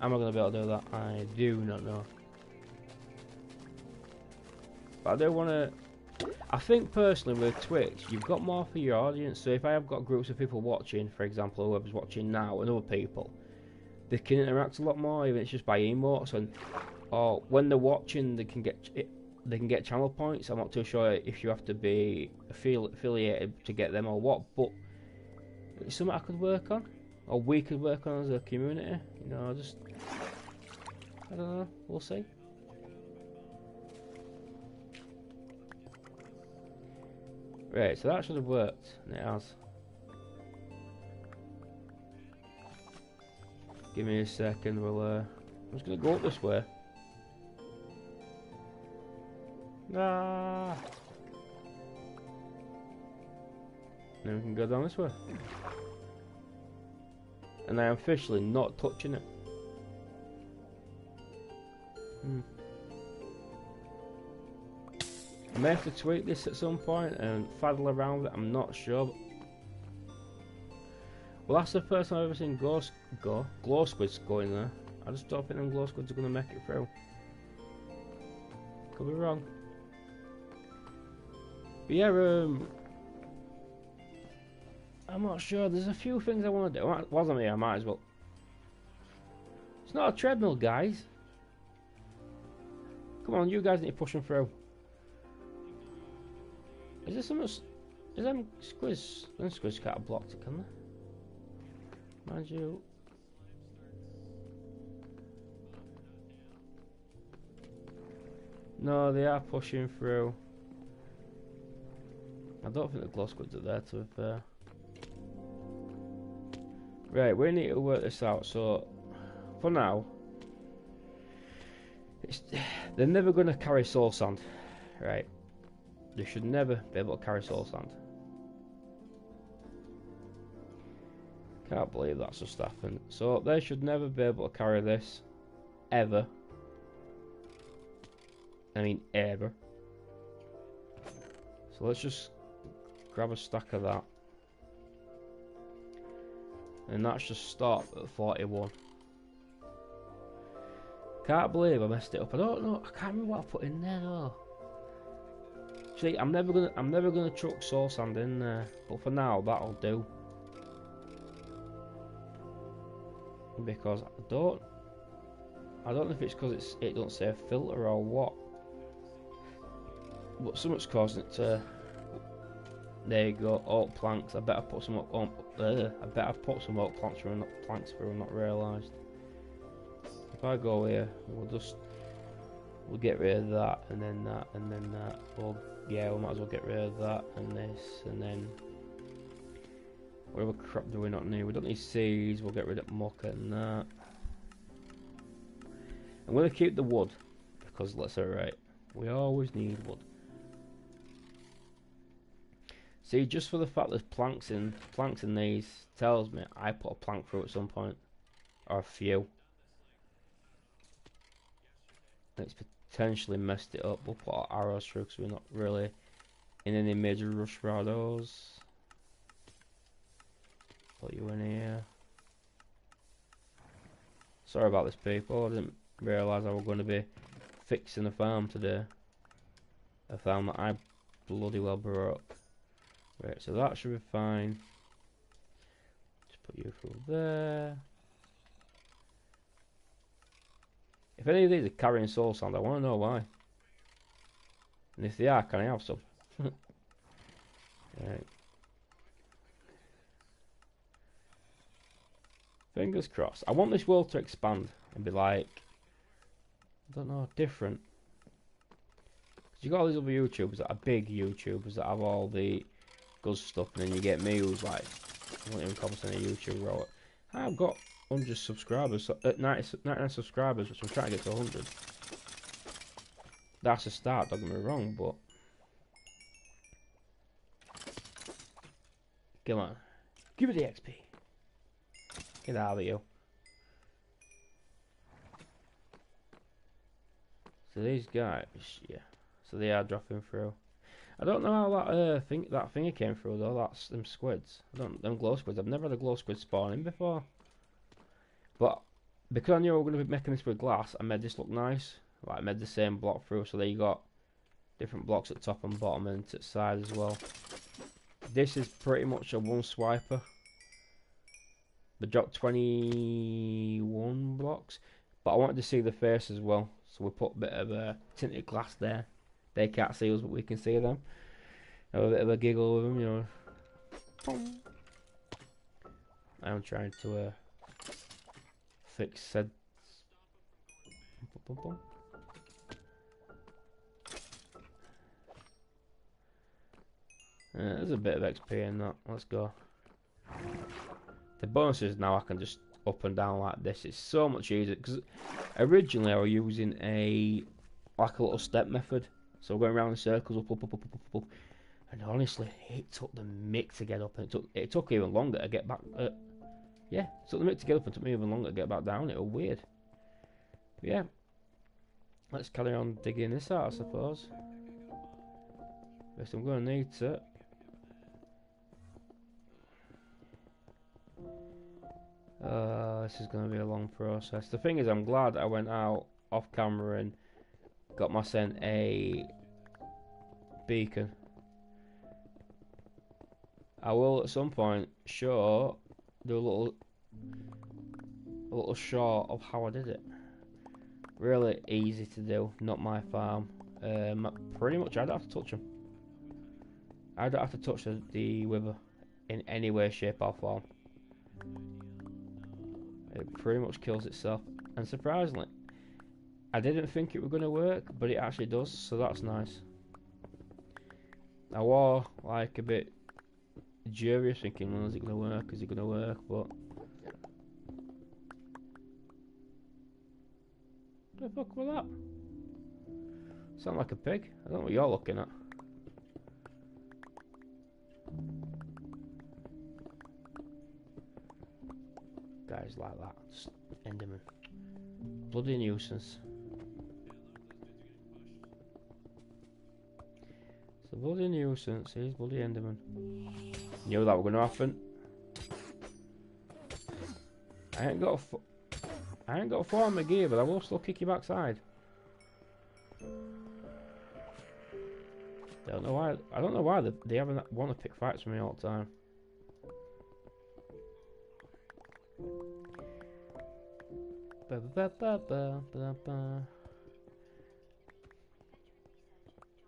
am I going to be able to do that? I do not know. But I do want to. I think personally with Twitch, you've got more for your audience. So if I have got groups of people watching, for example, whoever's watching now, and other people, they can interact a lot more, even if it's just by emotes, and or when they're watching, they can get channel points. I'm not too sure if you have to be affiliated to get them or what, but it's something I could work on, or we could work on as a community. You know, just I don't know. We'll see. Right, so that should have worked, and it has. Give me a second, I'm just gonna go up this way. Ah! Then we can go down this way. And I am officially not touching it. I may have to tweak this at some point and faddle around with it, I'm not sure. Well, that's the first time I've ever seen glow squids go in there. I just don't think them glow squids are going to make it through. Could be wrong. But yeah, I'm not sure. There's a few things I want to do. While I'm here, I might as well. It's not a treadmill, guys. Come on, you guys need to push them through. Is there so much? Is them squids? Them squids can't have blocked it, can they? Mind you. No, they are pushing through. I don't think the glow squids are there to be fair. Right, we need to work this out. So, for now, they're never going to carry soul sand, right? They should never be able to carry soul sand. Can't believe that's just happened. So they should never be able to carry this. Ever. I mean ever. So let's just grab a stack of that. And that's just stop at 41. Can't believe I messed it up. I don't know. I can't remember what I put in there though. See, I'm never gonna chuck soul sand in there, but for now that'll do. Because I don't know if it's because it don't say filter or what, but something's causing it to. There you go, oak planks. I better put some oak. I bet I've put some oak planks through, and not realised. If I go here, we'll get rid of that, and then that, and then that. Well, yeah, we might as well get rid of that and this, and then whatever crap do we not need? We don't need seeds. We'll get rid of muck and that. I'm going to keep the wood because let's say right, we always need wood. See, just for the fact there's planks in these tells me I put a plank through at some point, or a few. It's potentially messed it up. We'll put our arrows through because we're not really in any major rush for those. Put you in here. Sorry about this, people. I didn't realise I was going to be fixing a farm today. A farm that I bloody well broke. Right, so that should be fine. Just put you through there. If any of these are carrying soul sand, I want to know why. And if they are, can I have some? Right. Fingers crossed. I want this world to expand and be like, I don't know, different. Because you got all these other YouTubers that are big YouTubers that have all the good stuff, and then you get me who's like, I won't even call myself a YouTuber. I've got 100 subscribers, 99 subscribers, which I'm trying to get to 100. That's a start, don't get me wrong, but come on, give me the XP. Get out of you. So these guys, yeah. So they are dropping through. I don't know how that thingy came through though. That's them squids. Them glow squids. I've never had a glow squid spawn in before. But because I knew I was going to be making this with glass, I made this look nice. Like I made the same block through, so there you got different blocks at top and bottom and to the side as well. This is pretty much a one swiper. They dropped 21 blocks, but I wanted to see the face as well, so we put a bit of tinted glass there. They can't see us, but we can see them. Have a bit of a giggle with them, you know. I'm trying to fix said. There's a bit of XP in that. Let's go. The bonuses now I can just up and down like this. It's so much easier because originally I was using like a little step method. So going around in circles, up. And honestly, it took the mick to get up, and it took even longer to get back. Yeah, it took the mick to get up, and took me even longer to get back down. It was weird. But yeah, let's carry on digging this out, I suppose. Guess I'm going to need to. This is going to be a long process. The thing is, I'm glad I went out off camera and got myself a beacon. I will at some point do a little short of how I did it. Really easy to do, not my farm. Pretty much I don't have to touch them. I don't have to touch the wither in any way, shape or form. It pretty much kills itself, and surprisingly, I didn't think it was going to work, but it actually does, so that's nice. I was like a bit dubious, thinking, well, is it going to work? Is it going to work? But what the fuck was that? Sound like a pig? I don't know what you're looking at. Guys like that, just Enderman. Bloody nuisance. It's a bloody nuisance, he's bloody Enderman. Knew that was going to happen. I ain't got a form of gear, but I will still kick your backside. Don't know why. I don't know why they haven't want to pick fights with me all the time.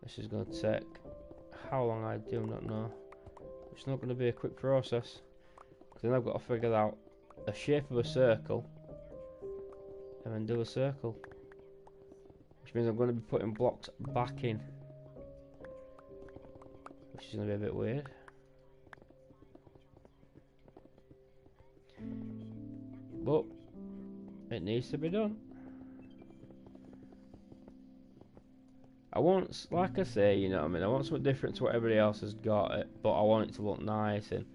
This is going to take how long, I do not know. It's not going to be a quick process, because then I've got to figure out the shape of a circle and then do a circle, which means I'm going to be putting blocks back in, which is going to be a bit weird. But it needs to be done. I want, like I say, you know what I mean, I want something different to what everybody else has got, but I want it to look nice, and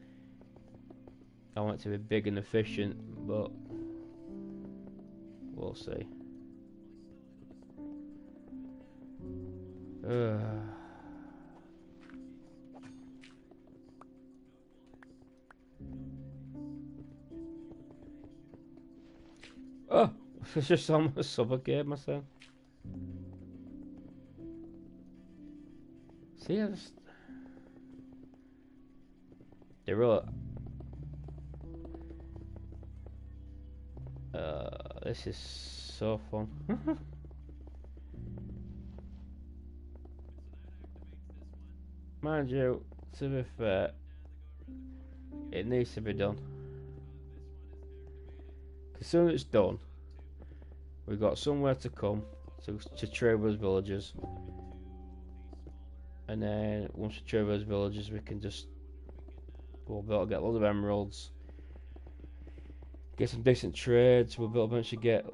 I want it to be big and efficient, but we'll see. Oh, it's just almost suffocate myself. See, I just they wrote. This is so fun. Mind you, to be fair, it needs to be done. As soon as it's done, we've got somewhere to come to trade with those villagers. And then once we trade those villagers, we can just we'll be able to get loads of emeralds, get some decent trades. We'll be able to eventually get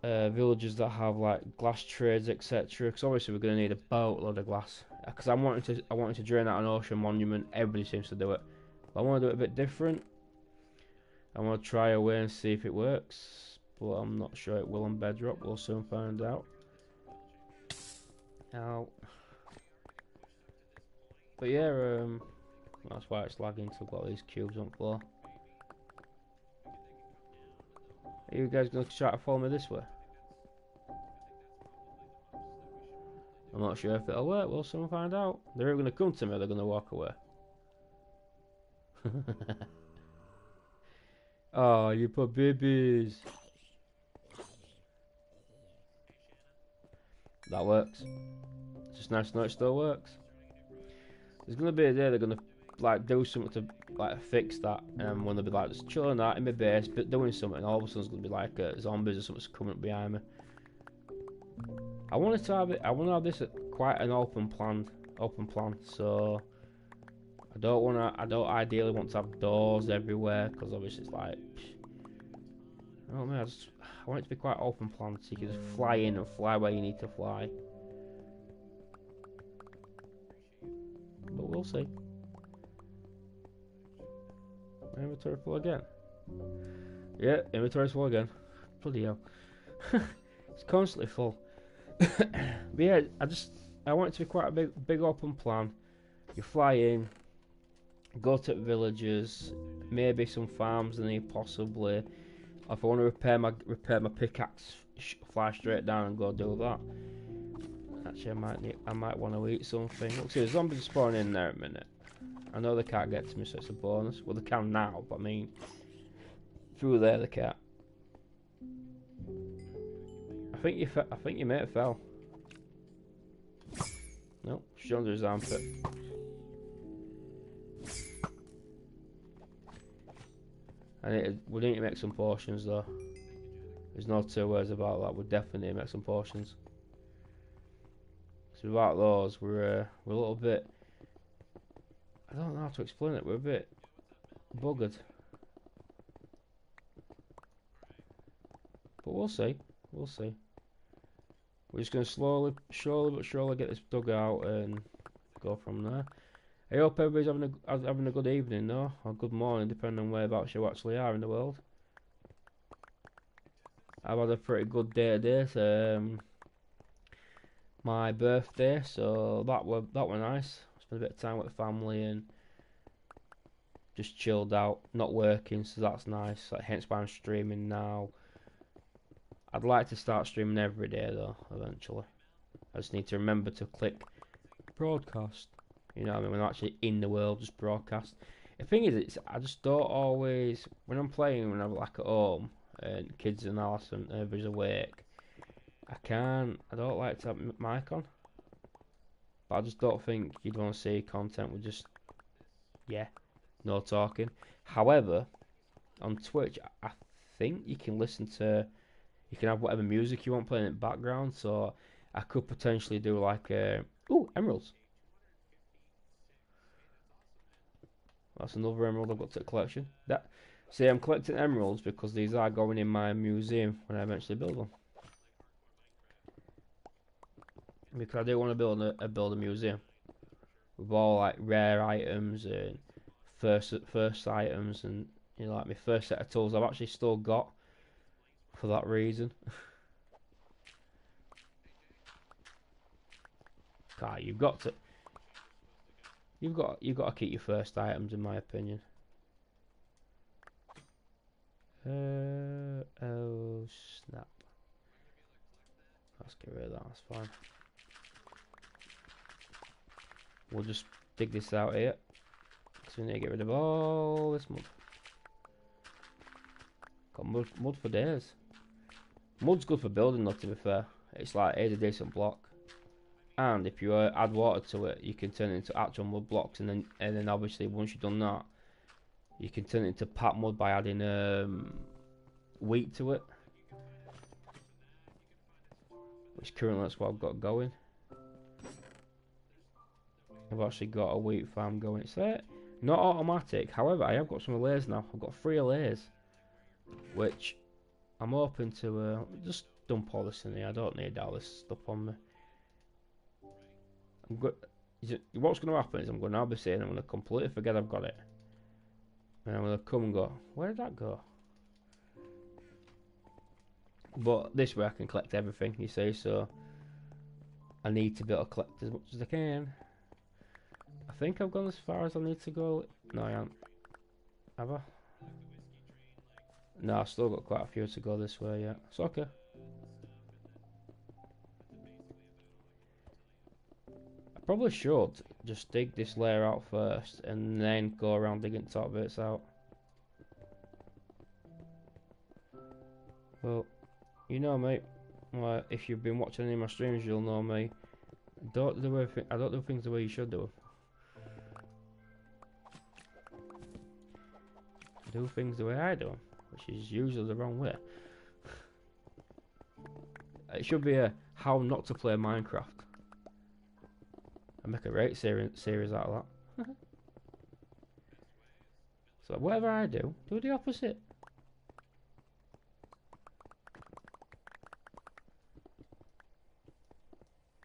villagers that have like glass trades, etc. Because obviously we're going to need a boatload of glass. Because I wanted to drain out an ocean monument. Everybody seems to do it. But I want to do it a bit different. I want to try a way and see if it works. But I'm not sure it will on Bedrock. We'll soon find out. Now, but yeah, that's why it's lagging. So I've got these cubes on the floor. Are you guys going to try to follow me this way? I'm not sure if it'll work. We'll soon find out. They're either going to come to me or they're going to walk away. Oh, you poor babies. That works. It's just nice to know it still works. There's going to be a day they're going to like do something to like fix that, and when they'll be like just chilling out in my base but doing something, all of a sudden it's going to be like zombies or something's coming up behind me. I wanted to have it. I want to have this at quite an open plan. So I don't ideally want to have doors everywhere because obviously it's like I don't know. I want it to be quite open plan so you can just fly in and fly where you need to fly. But we'll see. My inventory full again. Yeah, inventory's full again. Bloody hell. It's constantly full. But yeah, I want it to be quite a big open plan. You fly in, go to villages, maybe some farms in here possibly. If I want to repair my pickaxe, fly straight down and go do that. Actually, I might want to eat something. Look, see, the zombies are spawning in there in a minute. I know they can't get to me, so it's a bonus. Well, they can now, but I mean, through there they can't. I think your mate fell. No, she's under his armpit. We need to make some potions though. There's no two words about that. We definitely need to make some potions. So without those, we're a little bit. I don't know how to explain it. We're a bit buggered. But we'll see. We'll see. We're just going to slowly but surely get this dug out and go from there. I hope everybody's having a good evening, though, or good morning, depending on whereabouts you actually are in the world. I've had a pretty good day today. My birthday, so that were nice. Spent a bit of time with the family and just chilled out, not working, so that's nice. Like, hence why I'm streaming now. I'd like to start streaming every day though, eventually. I just need to remember to click broadcast. You know what I mean? When I'm actually in the world, just broadcast. The thing is, I just don't always, when I'm playing, when I'm like at home, and kids and Alice and everybody's awake, I don't like to have my mic on. But I just don't think you'd want to see content with just, yeah, no talking. However, on Twitch, I think you can you can have whatever music you want playing in the background, so I could potentially do like ooh, emeralds. That's another emerald I've got to the collection. See, I'm collecting emeralds because these are going in my museum when I eventually build one. Because I do want to build a museum with all like rare items and first items, and you know, like my first set of tools I've actually still got for that reason. God, you've got to keep your first items, in my opinion. Oh Let's get rid of that, that's fine. We'll just dig this out here. So we need to get rid of all this mud. Got mud for days. Mud's good for building though, to be fair. It's like a decent block. And if you add water to it, you can turn it into actual mud blocks, and then obviously once you've done that, you can turn it into pat mud by adding wheat to it. Which currently that's what I've got going. I've actually got a wheat farm going. It's not automatic, however I have got some layers now. I've got 3 layers, which I'm hoping to just dump all this in here. I don't need all this stuff on me. What's going to happen is I'm going to be saying I'm going to completely forget I've got it, and I'm going to come and go, where did that go? But this way I can collect everything, you see, so I need to be able to collect as much as I can. I think I've gone as far as I need to go. No, I haven't. Have I? No, I've still got quite a few to go this way, yeah. It's okay. I probably should just dig this layer out first and then go around digging top bits out. Well, you know me. Well, if you've been watching any of my streams, you'll know me. I don't do things the way you should do them. I do things the way I do them, which is usually the wrong way. It should be a how not to play Minecraft. I make a great series out of that. So whatever I do the opposite.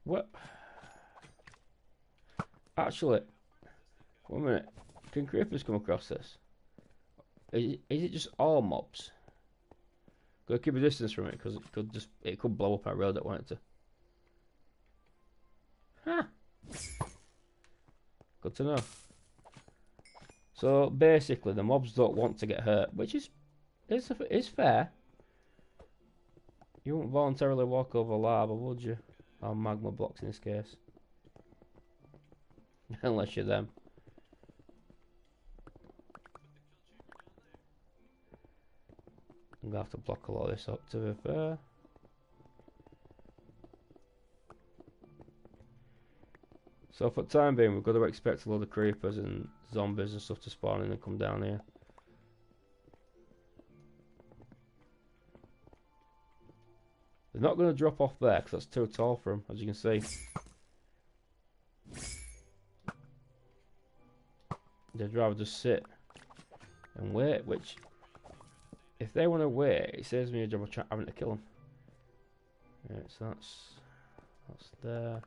What? Actually, 1 minute. Can creepers come across this? Is it just all mobs? Gotta keep a distance from it because it could blow up. I really don't want it to. Huh. Good to know. So basically, the mobs don't want to get hurt, which is fair. You wouldn't voluntarily walk over lava, would you? Or magma blocks in this case, unless you're them. I'm gonna have to block a lot of this up, to be fair. So for the time being, we've got to expect a lot of creepers and zombies and stuff to spawn in and come down here. They're not going to drop off there because that's too tall for them, as you can see. They'd rather just sit and wait, which, if they want to wait, it saves me a job of having to kill them. Right, so that's there.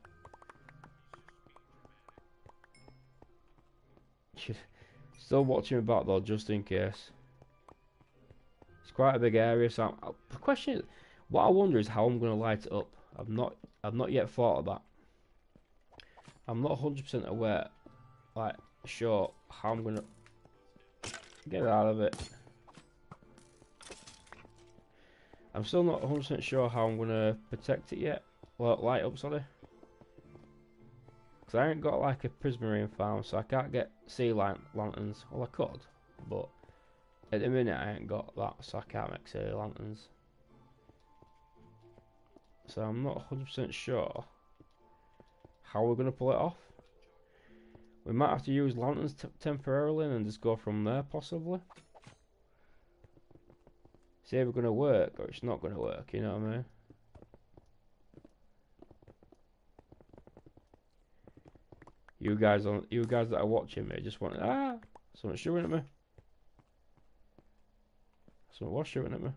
Still watching about though, just in case. It's quite a big area, so the question is, what I wonder is how I'm going to light it up. I've not yet thought of that. I'm not 100% aware, like, sure how I'm going to get out of it. I'm still not 100% sure how I'm going to protect it yet. Well, light up, sorry. Because I ain't got like a prismarine farm, so I can't get sea lanterns. Well, I could, but at the minute I ain't got that, so I can't make sea lanterns. So I'm not 100% sure how we're going to pull it off. We might have to use lanterns temporarily and just go from there, possibly. See if it's going to work or it's not going to work, you know what I mean? You guys that are watching me just want someone shooting at me. Someone was shooting at me.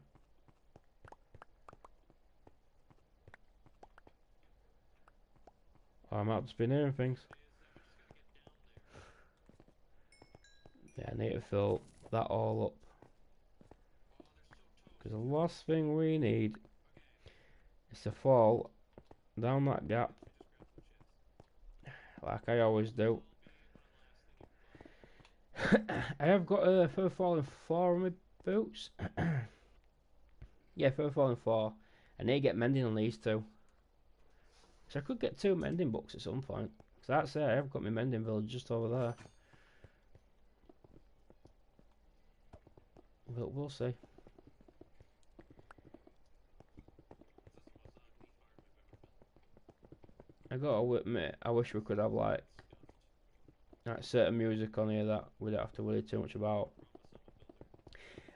I might have just been hearing things. Yeah, I need to fill that all up. Because the last thing we need is to fall down that gap. Like I always do. I have got a fur falling 4 on my boots. Yeah, fur falling 4. I need to get mending on these two. So I could get 2 mending books at some point. So that's it, I've got my mending village just over there. But we'll see. I gotta admit, I wish we could have like certain music on here that we don't have to worry too much about.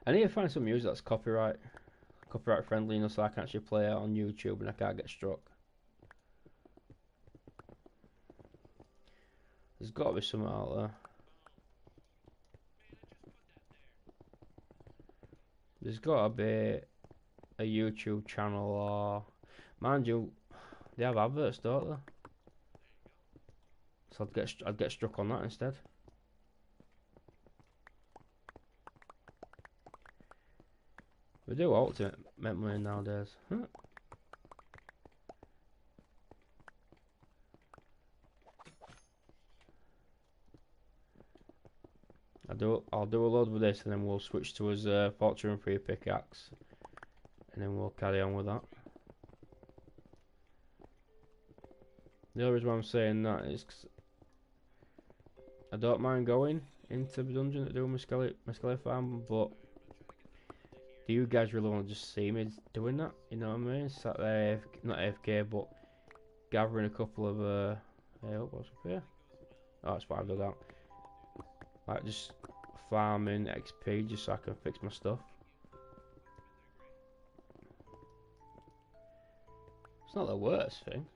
I need to find some music that's copyright friendly, you know, so I can actually play it on YouTube and I can't get struck. There's got to be something out there. There's got to be a YouTube channel, or mind you, they have adverts, don't they? So I'd get struck on that instead. We do ultimate make money nowadays. Huh? I'll do a load with this, and then we'll switch to his Fortune 3 pickaxe, and then we'll carry on with that. The other reason why I'm saying that is 'cause I don't mind going into the dungeon to do my skelly farm, but do you guys really want to just see me doing that? You know what I mean? Sat there, not AFK, but gathering a couple of hey, what's up here? Oh, it's what I've done out. Like just farming XP just so I can fix my stuff. It's not the worst thing,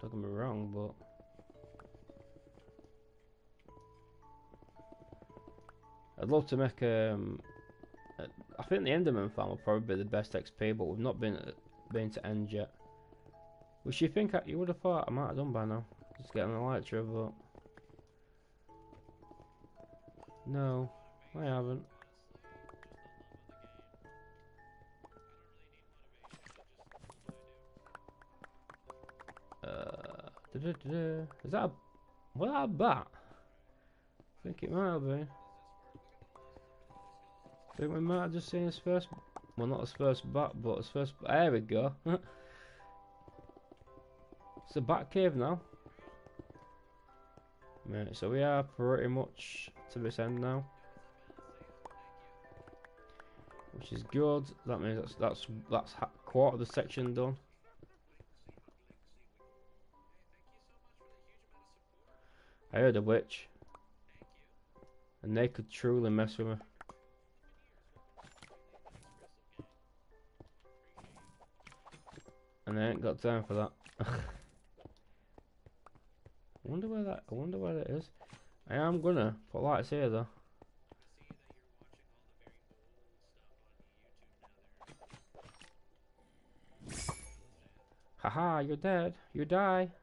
don't get me wrong, but I'd love to make I think the Enderman farm will probably be the best XP, but we've not been to end yet. Which you think you would have thought I might have done by now. Just getting the elytra, but no, I haven't. Is that was that a bat? I think it might have been. I think we might have just seen his first, well, not his first bat, but his first. There we go. It's a bat cave now. Right, so we are pretty much to this end now, which is good. That means that's quarter of the section done. I heard a witch, and they could truly mess with me. And I ain't got time for that. I wonder where that is. I am gonna put lights here though. Haha, you're dead. You die.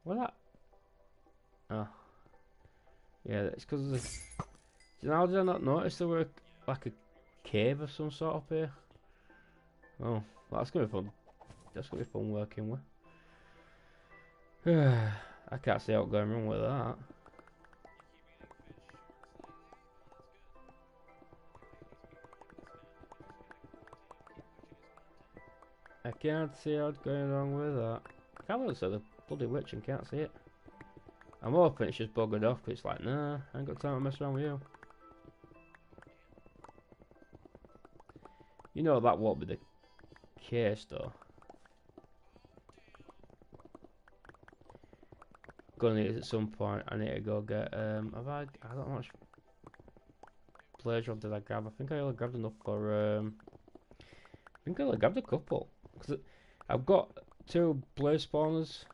What that? Oh. Yeah, it's because of the... How did I not notice there were like a cave of some sort up here? Oh, that's gonna be fun. That's gonna be fun working with. I can't see out going wrong with that. I can't see out going wrong with that. I can't look at the bloody witch and can't see it. I'm hoping it's just buggered off, but it's like, nah, I ain't got time to mess around with you. You know that won't be the case though. Gonna need it at some point. I need to go get I don't know how much blaze rod did I grab. I think I only grabbed enough for I think I only grabbed a couple, because I've got 2 blaze spawners.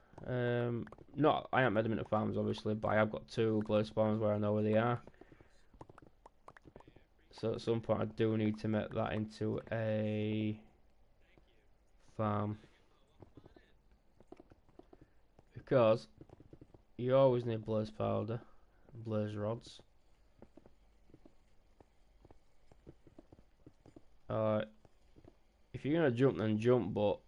Not I haven't made them into farms obviously, but I have got 2 blaze spawners where I know where they are. So at some point I do need to make that into a farm, because you always need blaze powder, blaze rods. If you're gonna jump, then jump, but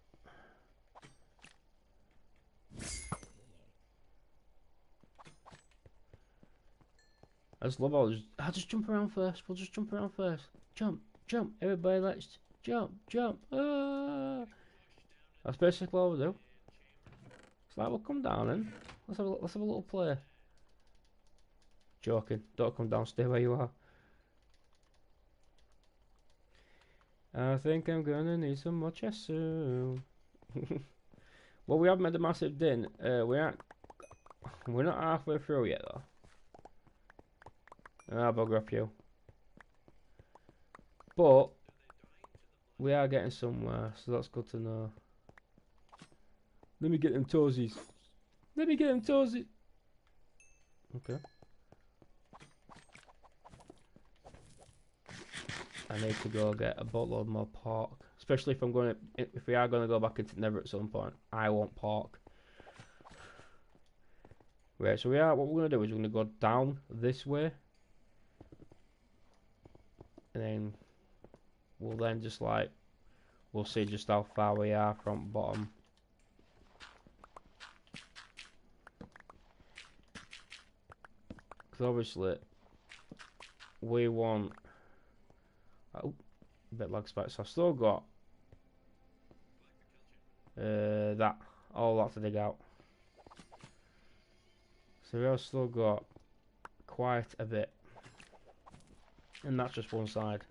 I just love all. I'll just jump around first. We'll just jump around first. Jump, jump, everybody, let's jump, jump. Ah! That's basically all we do. So like, we'll come down and let's have a little play. Joking. Don't come down. Stay where you are. I think I'm gonna need some more chest soon. Well, we have made a massive din. We're not halfway through yet though. Ah, bugger up you. But we are getting somewhere, so that's good to know. Let me get them toesies. Let me get them toesies. Okay. I need to go get a boatload more pork, especially if we are going to go back into Nether at some point. I want pork. Right, so what we're going to do is we're going to go down this way, and then we'll just like, we'll see just how far we are from bottom. Because obviously, we want, oh, a bit lag spike, so I've still got all that to dig out. So we have still got quite a bit, and that's just one side.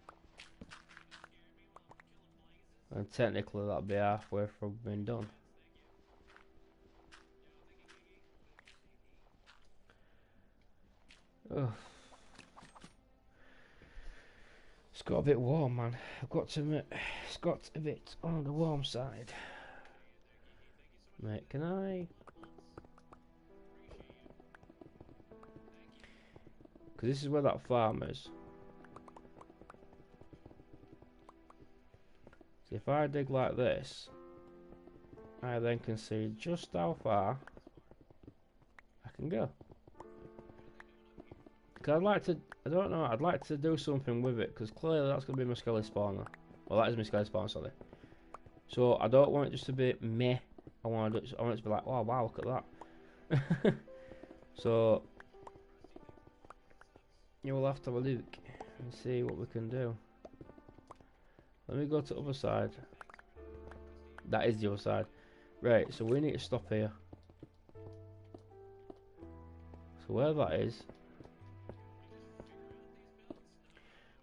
And technically that'll be halfway from being done. Ugh. It's got a bit warm, man. I've got to admit, it's got a bit on the warm side. Mate, can I? Because this is where that farm is. So if I dig like this, I then can see just how far I can go. Because I'd like to, I don't know, I'd like to do something with it, because clearly that's going to be my skelly spawner. Well, that is my skelly spawner, sorry. So I don't want it just to be meh. I want it to be like, oh wow, look at that. So you will have to have a look and see what we can do. Let me go to the other side. That is the other side. Right, so we need to stop here. So where that is,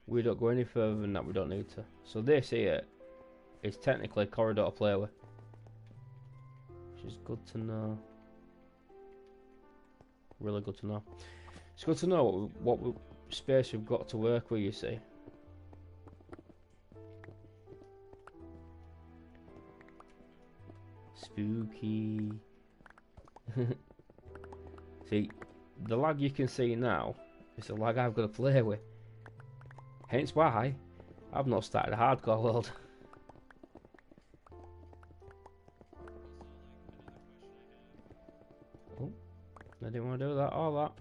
we don't go any further than that, we don't need to. So this here is technically a corridor to play with, which is good to know. Really good to know. It's good to know what space we've got to work with, you see. Spooky. See, the lag you can see now is the lag I've got to play with. Hence why I've not started a hardcore world. Oh, I didn't want to do that or that.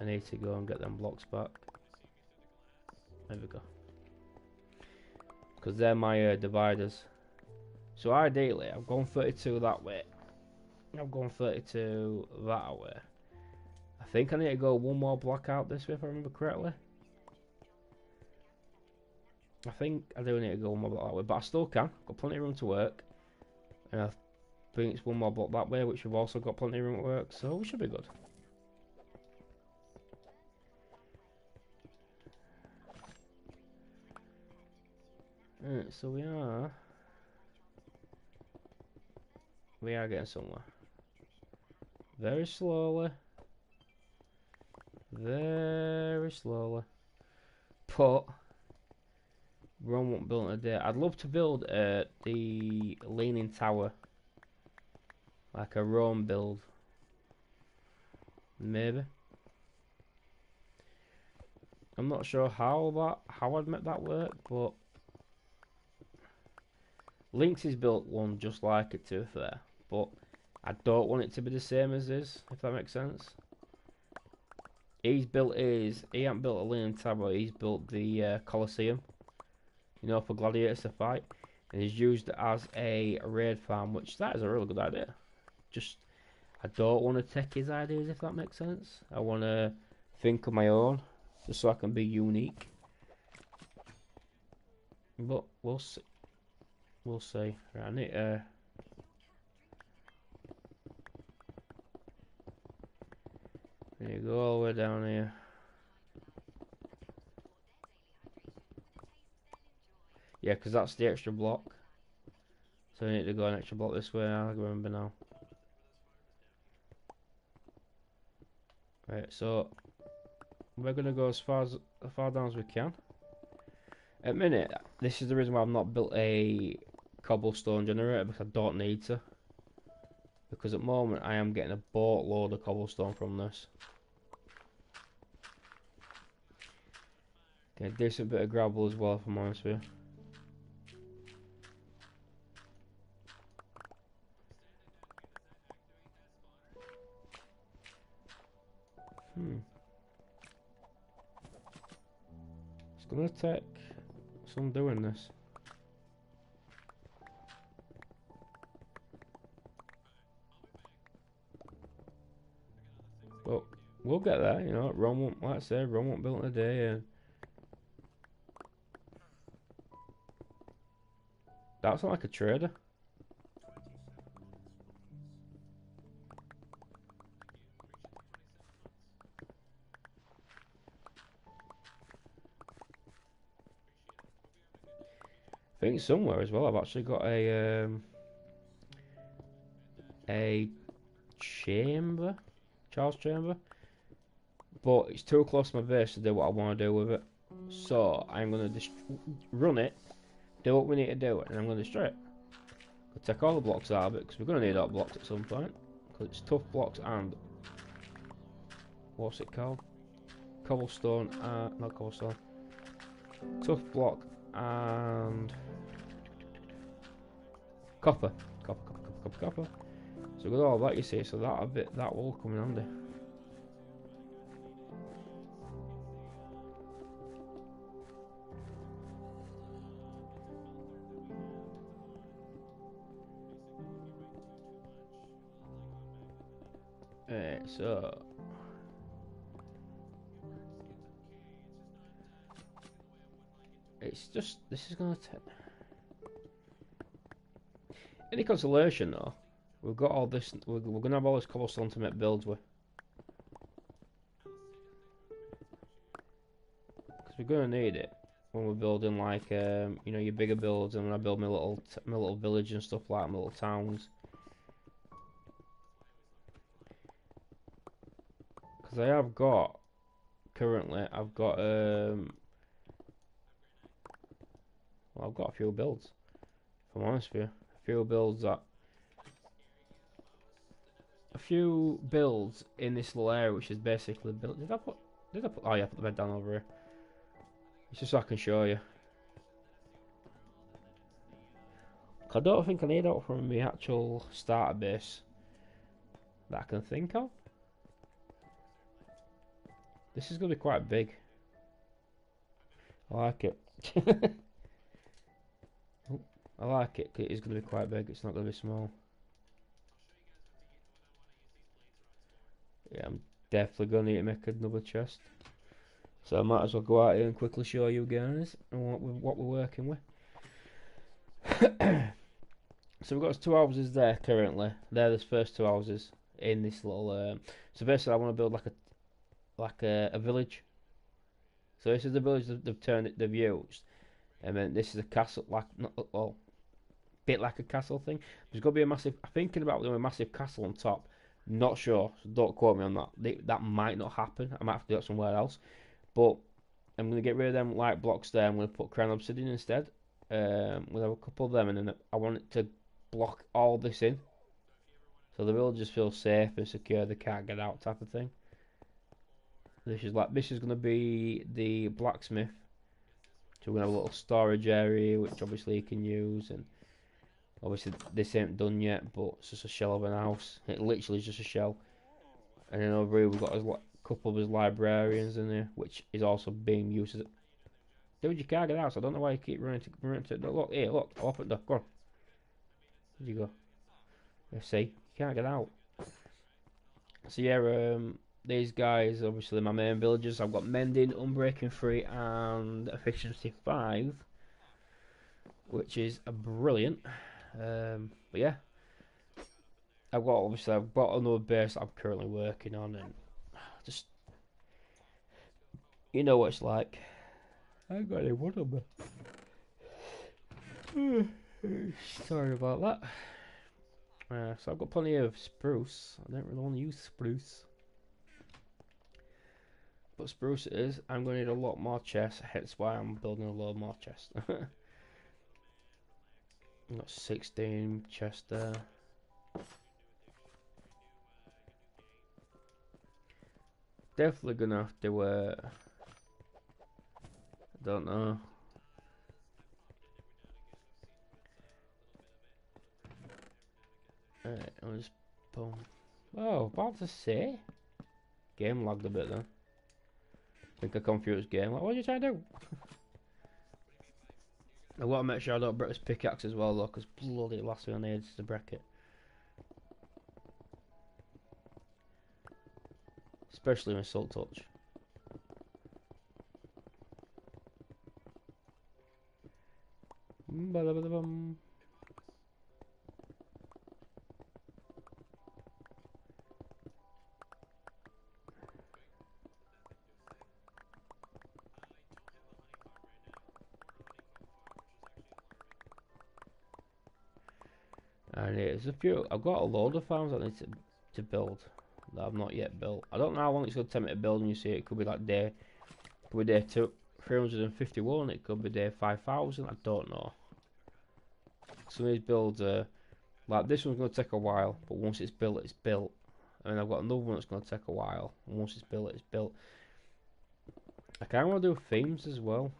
I need to go and get them blocks back. There we go. Because they're my dividers. So ideally, I've gone 32 that way. I've gone 32 that way. I think I need to go one more block out this way if I remember correctly. I think I do need to go one more block that way, but I still can. I've got plenty of room to work. And I think it's one more block that way, which we've also got plenty of room to work, so we should be good. Right, so we are getting somewhere. Very slowly. Very slowly. But Rome won't build in a day. I'd love to build the leaning tower. Like a Rome build. Maybe. I'm not sure how I'd make that work, but Lynx has built one just like it, to be fair, but I don't want it to be the same as his, if that makes sense. He hasn't built a leaning tower, he's built the Colosseum, you know, for gladiators to fight, and he's used it as a raid farm, which that is a really good idea. Just, I don't want to take his ideas, if that makes sense. I want to think of my own, just so I can be unique. But we'll see. we'll see. Right, I need to go all the way down here. Yeah, because that's the extra block. So we need to go an extra block this way. I remember now. Right, so we're gonna go as far down as we can. At the minute, this is the reason why I've not built a cobblestone generator, because I don't need to. Because at the moment I am getting a boatload of cobblestone from this. Okay, decent bit of gravel as well, if I'm honest with you. It's gonna take some doing this. But we'll get there, you know. Rome won't, like I say, Rome won't built in a day. And that's not like a trader. I think somewhere as well I've actually got a chamber, Charles chamber, but it's too close to my base to do what I want to do with it. So I'm gonna just run it, do what we need to do, and I'm gonna destroy it. I'll take all the blocks out of it because we're gonna need all blocks at some point. Because it's tough blocks and what's it called? Cobblestone, not cobblestone. Tough block and copper. Copper. So with all that, you see, so that will come in handy. So it's just, this is gonna take any consolation though. We've got all this. We're gonna have all this cobblestone to make builds with, because we're gonna need it when we're building like you know, your bigger builds, and when I build my little village and stuff like that, my little towns. Because I have got currently, I've got well, I've got a few builds. If I'm honest with you, a few builds in this little area, which is basically built. Did I put? Oh yeah, I put the bed down over here. It's just so I can show you. I don't think I need out from the actual starter base that I can think of. This is going to be quite big. I like it. I like it. It is going to be quite big. It's not going to be small. Yeah, I'm definitely going to need to make another chest. So I might as well go out here and quickly show you guys what we're working with. So we've got 2 houses there currently. They're the first 2 houses in this little. So basically, I want to build like a village. So this is the village they've used, and then this is a castle, like not well, bit like a castle thing. There's going to be a massive. I'm thinking about doing a massive castle on top. Not sure, so don't quote me on that. That might not happen. I might have to do it somewhere else. But I'm going to get rid of them light blocks there. I'm going to put crown obsidian instead. We'll have a couple of them, and then I want it to block all this in, so the villagers feel safe and secure. They can't get out, type of thing. This is going to be the blacksmith. So we're going to have a little storage area, which obviously you can use, and obviously this ain't done yet, but it's just a shell of an house. It literally is just a shell. And then over here we've got a couple of his librarians in there, which is also being used as. Dude, you can't get out, so I don't know why you keep running to. Look here, look, I'll open the door. Go on. Where'd you go? Yeah, see, you can't get out. So yeah, these guys, obviously my main villagers. I've got mending, unbreaking 3, and efficiency 5. which is brilliant. But yeah, I've got another base I'm currently working on, and just you know what it's like. I ain't got any wood on me. Sorry about that. So I've got plenty of spruce. I don't really want to use spruce, but spruce it is. I'm going to need a lot more chests, hence why I'm building a lot more chests. I've got 16 chests there. Definitely gonna have to. I don't know. Alright, I'll just boom. Oh, about to say, game lagged a bit then. I think I confused game. Like, what are you trying to do? I want to make sure I don't break this pickaxe as well, though, because bloody last thing I need is to break it. Especially with Silk Touch. Ba-da-ba-da-bum. And it's a few. I've got a load of farms I need to build that I've not yet built. I don't know how long it's going to take me to build, and you see it could be like could be day 351, it could be day 5,000, I don't know. Some of these builds like this one's going to take a while, but once it's built, it's built. And I've got another one that's going to take a while, and once it's built, it's built. I kind of want to do themes as well.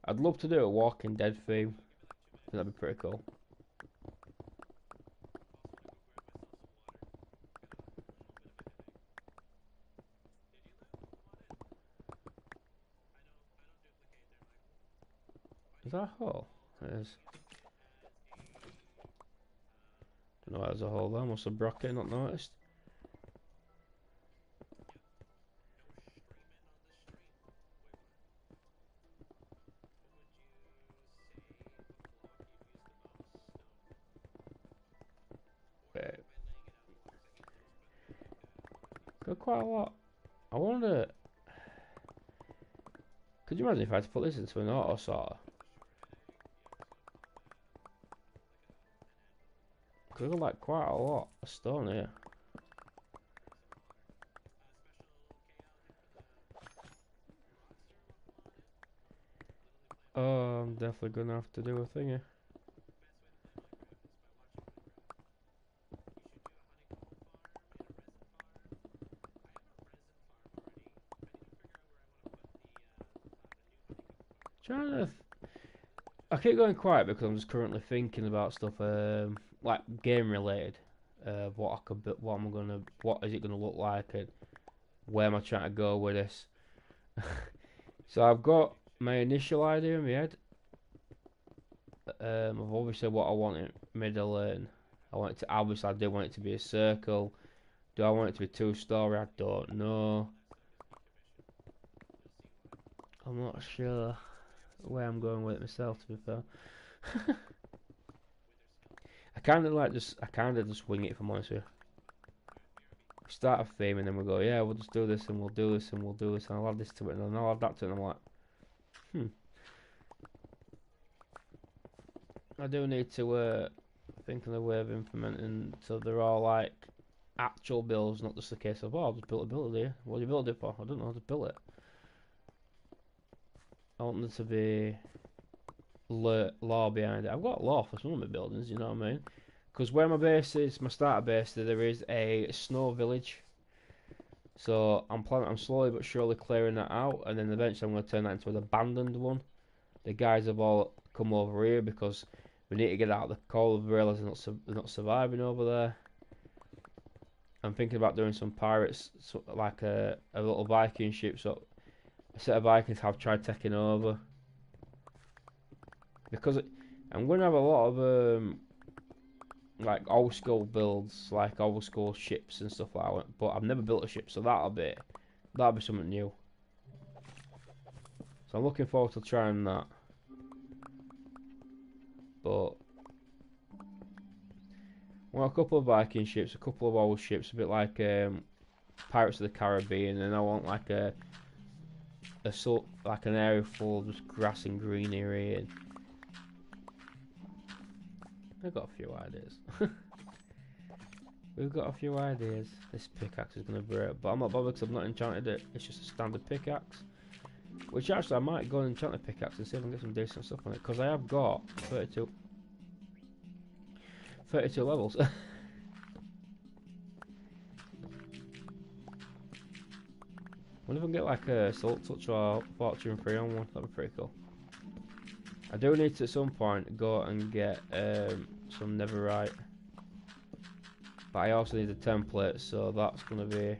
I'd love to do a Walking Dead theme. I think that'd be pretty cool. Is that a hole? It is. Don't know why there's a hole there. Must have broke it, not noticed. Wait. Got quite a lot. I wonder. Could you imagine if I had to put this into an auto sorter? Could have like quite a lot of stone here. Oh, I'm definitely gonna have to do a thingy. Trying to. I keep going quiet because I'm just currently thinking about stuff, like game related. What I could, what is it gonna look like, and where am I trying to go with this? So I've got my initial idea in my head. I've obviously what I want in middle and I want it to obviously I do want it to be a circle. Do I want it to be 2-story? I don't know. I'm not sure where I'm going with it myself, to be fair. I kind of just wing it, if I'm honest with you. Start a theme and then we'll go, yeah, we'll just do this and we'll do this and we'll do this and I'll add this to it and then I'll add that to it and I'm like, I do need to think of a way of implementing so they're all like actual builds, not just a case of, oh, I just built a builder here. What do you build it for? I don't know, I just built it. I want there to be law behind it. I've got law for some of my buildings, you know what I mean? Because where my base is, my starter base, there is a snow village. So I'm slowly but surely clearing that out, and then eventually I'm going to turn that into an abandoned one. The guys have all come over here because we need to get out of the cold. We realise they're not surviving over there. I'm thinking about doing some pirates, so like a little Viking ship. So a set of Vikings have tried taking over because I'm going to have a lot of like old school builds, like old school ships and stuff like that. But I've never built a ship, so that'll be something new. So I'm looking forward to trying that. But well, a couple of Viking ships, a couple of old ships, a bit like Pirates of the Caribbean, and I want like like an area full of just grass and greenery. And I've got a few ideas. We've got a few ideas. This pickaxe is going to break, but I'm not bothered because I've not enchanted it. It's just a standard pickaxe. Which actually I might go and enchant the pickaxe and see if I can get some decent stuff on it, because I have got 32 levels. Wonder if I can get like a Salt Touch or Fortune 3 on one. That'd be pretty cool. I do need to at some point go and get some Netherite. But I also need a template, so that's going to be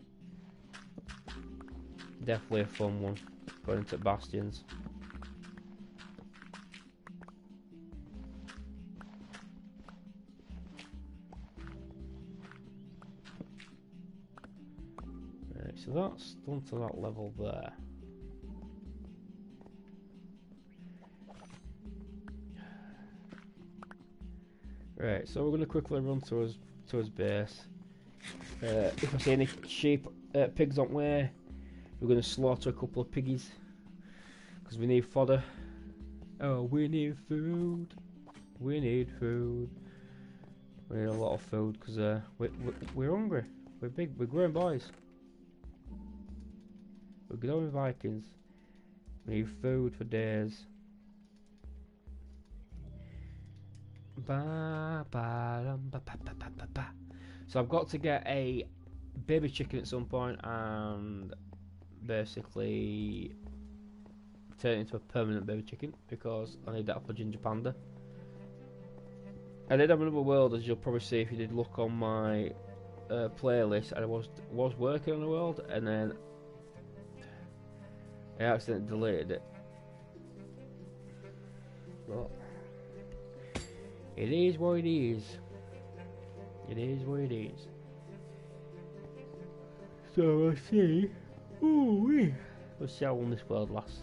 definitely a fun one. Going into Bastions. Right, so that's done to that level there. Right, so we're going to quickly run to his base. If I see any pigs on way, we're going to slaughter a couple of piggies because we need fodder. Oh, we need food. We need food. We need a lot of food because we're hungry. We're big. We're growing boys. We're growing Vikings. We need food for days. So I've got to get a baby chicken at some point and basically turn it into a permanent baby chicken because I need that for Ginger Panda. I did have another world, as you'll probably see if you did look on my playlist. I was working on a world and then I accidentally deleted it. But it is what it is. It is what it is. So I see. Let's see how long this world lasts.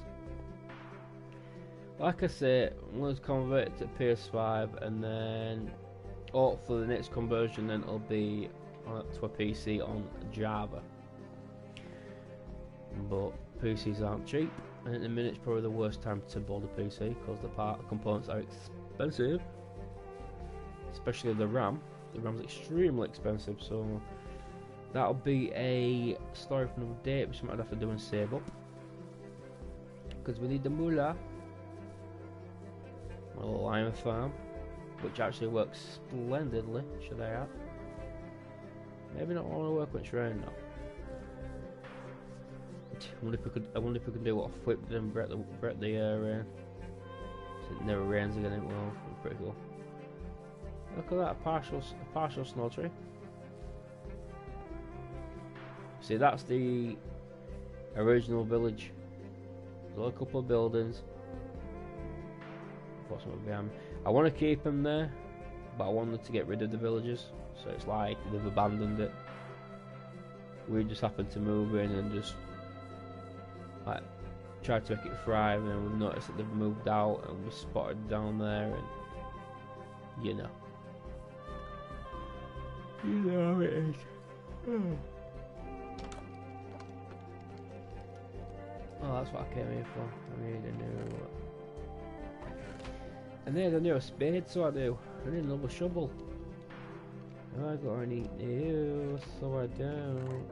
Like I say, I'm going to convert it to PS5 and then hopefully the next conversion then it'll be to a PC on Java. But PCs aren't cheap, and at the minute it's probably the worst time to build a PC because the components are expensive. Especially the RAM. The RAM's extremely expensive, so that'll be a story for another day, which I'd have to do and save up. Because we need the moolah. My little iron farm, which actually works splendidly, should I add. Maybe not want to work when it's raining though. I wonder if we could do what Flip did and break the rain. So it never rains again, it will. Pretty cool. Look at that, a partial snow tree. See, that's the original village. There's a couple of buildings. Put some behind me. I want to keep them there, but I wanted to get rid of the villages. So it's like they've abandoned it. We just happened to move in and just like tried to make it thrive, and we've noticed that they've moved out, and we spotted down there, and you know. You know how it is. Oh, that's what I came here for. I need a new spade, so I do. I need another shovel. Have I got any new? So I don't.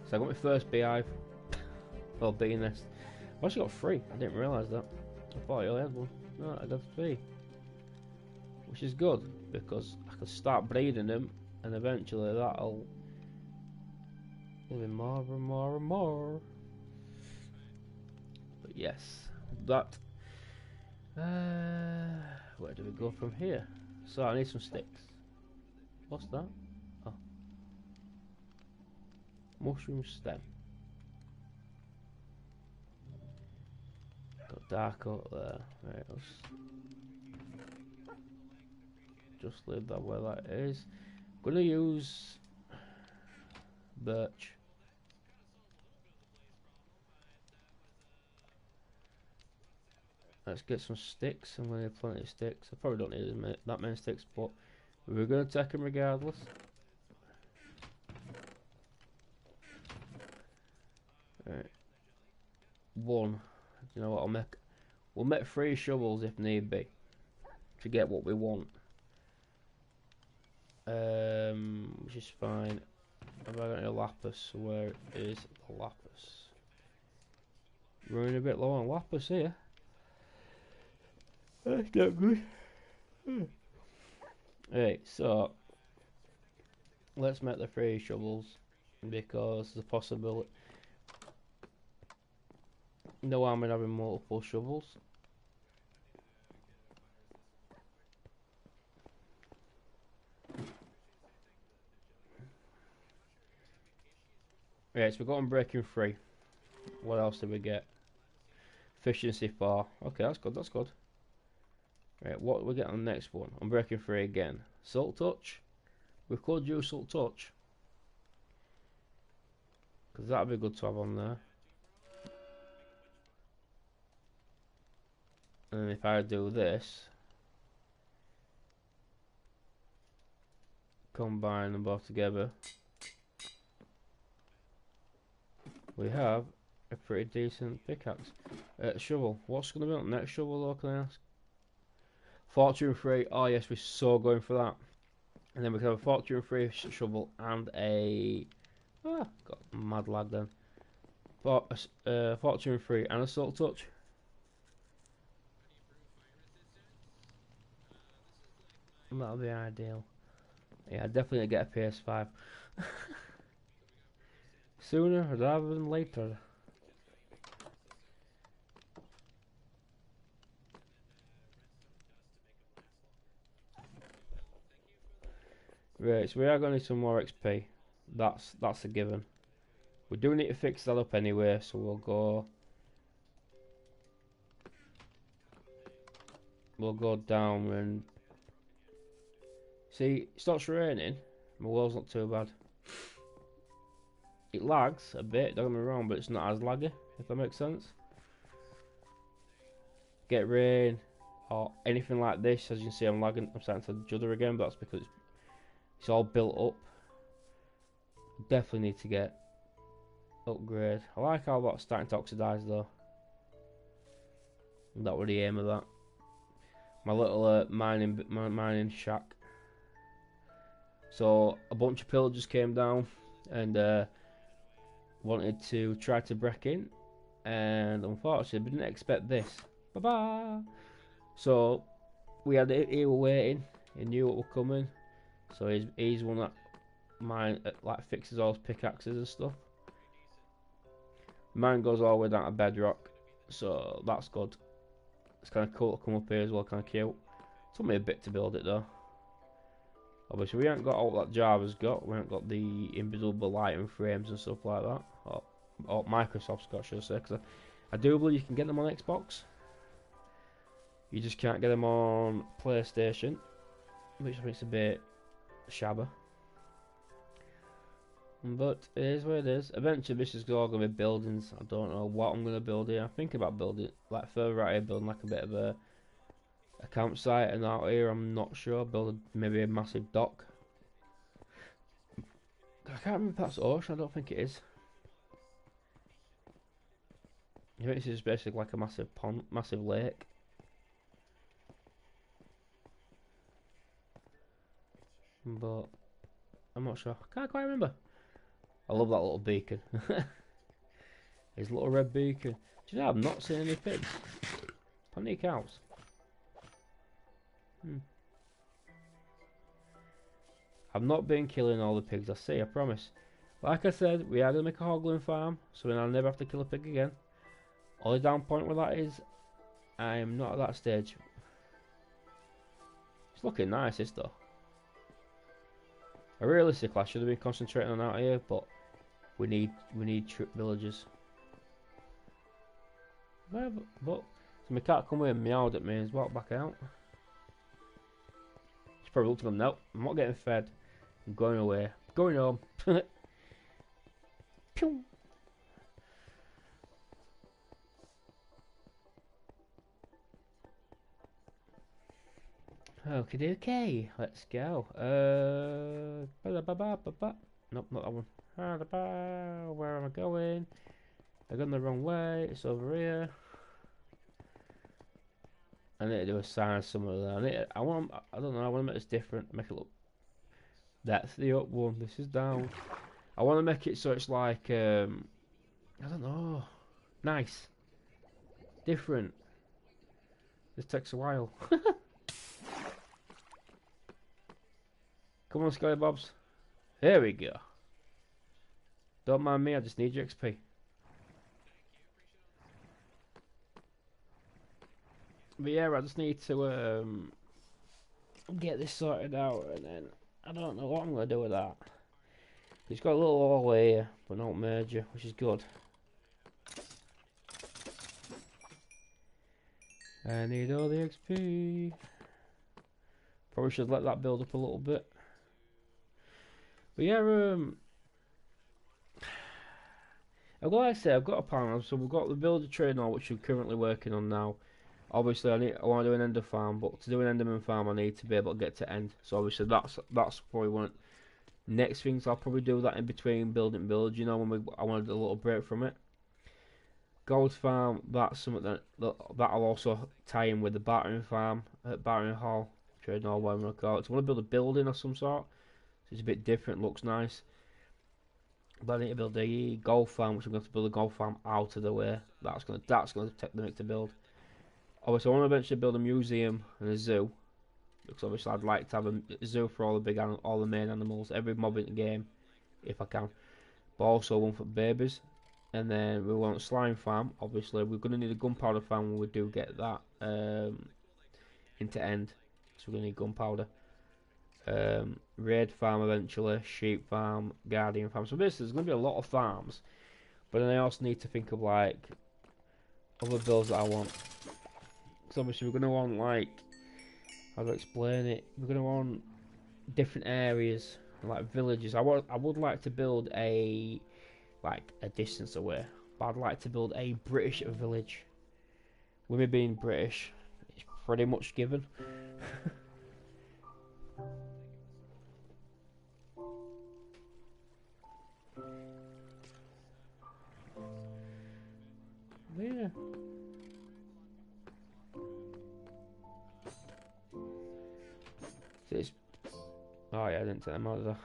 So I got my first beehive. Well, bee nest. I actually got 3. I didn't realise that. I thought I only had 1. No, I got 3. Which is good, because I can start breeding them, and eventually that'll be more and more and more. But yes, that. Where do we go from here? So I need some sticks. What's that? Oh, mushroom stem. Got dark up there. Right, let's just leave that where that is. I'm gonna use birch. Let's get some sticks. I'm gonna need plenty of sticks. I probably don't need that many sticks, but we're gonna take them regardless. Right. One. You know what? We'll make 3 shovels if need be to get what we want. Which is fine. Have I got any lapis? Where is the lapis? Running a bit low on lapis here. That's not good. Right, so let's make the 3 shovels because there's a possibility. No harm in having multiple shovels. Right, so we got on breaking free. What else did we get? Efficiency 4. Okay, that's good, that's good. Right, what do we get on the next one? I'm breaking free again. Salt touch. We could use salt touch. Because that'd be good to have on there. And if I do this, combine them both together, we have a pretty decent pickaxe. Shovel. What's going to be on the next shovel though, can I ask? Fortune 3. Oh yes, we're so going for that. And then we can have a Fortune 3 shovel and a... got mad lag then. Fortune 3 and a salt touch. That'll be ideal. Yeah, definitely get a PS5. Sooner rather than later. Right, so we are going to need some more XP. That's a given. We do need to fix that up anyway, so we'll go down and see. It starts raining. My world's not too bad. It lags a bit, don't get me wrong, but it's not as laggy, if that makes sense. Get rain or anything like this, as you can see, I'm lagging. I'm starting to judder again, but that's because it's all built up. Definitely need to get upgrade. I like how that's starting to oxidize though. That was the aim of that. My little mining shack. So a bunch of pillagers came down and wanted to try to break in, and unfortunately we didn't expect this. Bye bye. So we had it. He was waiting. He knew what was coming. So he's one that like fixes all his pickaxes and stuff. Mine goes all the way down to bedrock, so that's good. It's kind of cool to come up here as well, kind of cute. Took me a bit to build it though. Obviously we haven't got all that Java's got. We haven't got the invisible lighting frames and stuff like that. Or Microsoft's got, should I say, because I do believe you can get them on Xbox. You just can't get them on PlayStation, which I think is a bit shabby. But it is what it is. Eventually this is all going to be buildings. I don't know what I'm going to build here. I'm thinking about building, like further out here, building like a bit of a campsite, and out here I'm not sure. Build maybe a massive dock. I can't remember if that's ocean. I don't think it is. I think this is basically like a massive pond, massive lake. But I'm not sure. Can't quite remember. I love that little beacon. His little red beacon. Do you know I've not seen any pigs? Plenty of cows. I've not been killing all the pigs, I see, I promise. Like I said, we are going to make a hoggling farm, so then I'll never have to kill a pig again. Only down point with that is, I am not at that stage. It's looking nice, this though. Realistically, I should have been concentrating on out here, but we need trip villagers. But so my cat come in and meowed at me and he's walked back out. He's probably looked at him. Nope, I'm not getting fed. I'm going away. Going home. Pew. Okay, okay, let's go. Nope, not that one. Where am I going? I'm going the wrong way. It's over here. I need to do a sign somewhere there. I don't know. I want to make this different. Make it look. That's the up one. This is down. I want to make it so it's like I don't know. Nice, different. This takes a while. Come on, Sky Bobs. There we go. Don't mind me. I just need your XP. But yeah, I just need to get this sorted out, and then I don't know what I'm gonna do with that. It's got a little hole here, but not major, which is good. I need all the XP. Probably should let that build up a little bit. But yeah, like I say, I've got a plan. So we've got the builder trade now, which we're currently working on now. Obviously, I want to do an ender farm, but to do an enderman farm, I need to be able to get to end. So obviously, that's probably one. Next things I'll probably do that in between building builds. You know, I wanted a little break from it. Gold farm, that's something that'll also tie in with the battering farm at Battering Hall. Trade all where I'm gonna go. So I want to build a building of some sort. So it's a bit different, looks nice. But I need to build a golf farm, which I'm going to build a golf farm out of the way. That's gonna take the minute to build. Obviously, I want to eventually build a museum and a zoo, because obviously I'd like to have a zoo for all the main animals, every mob in the game, if I can. But also one for babies. And then we want a slime farm. Obviously, we're going to need a gunpowder farm when we do get that into end. So we're going to need gunpowder. Raid farm eventually, sheep farm, guardian farm. So basically, there's going to be a lot of farms. But then I also need to think of like other builds that I want. Because obviously, we're going to want like, how do I explain it? We're going to want different areas, like villages. I would like to build a distance away, but I'd like to build a British village. With me being British, it's pretty much given. Yeah. So oh yeah, I didn't take them out of there.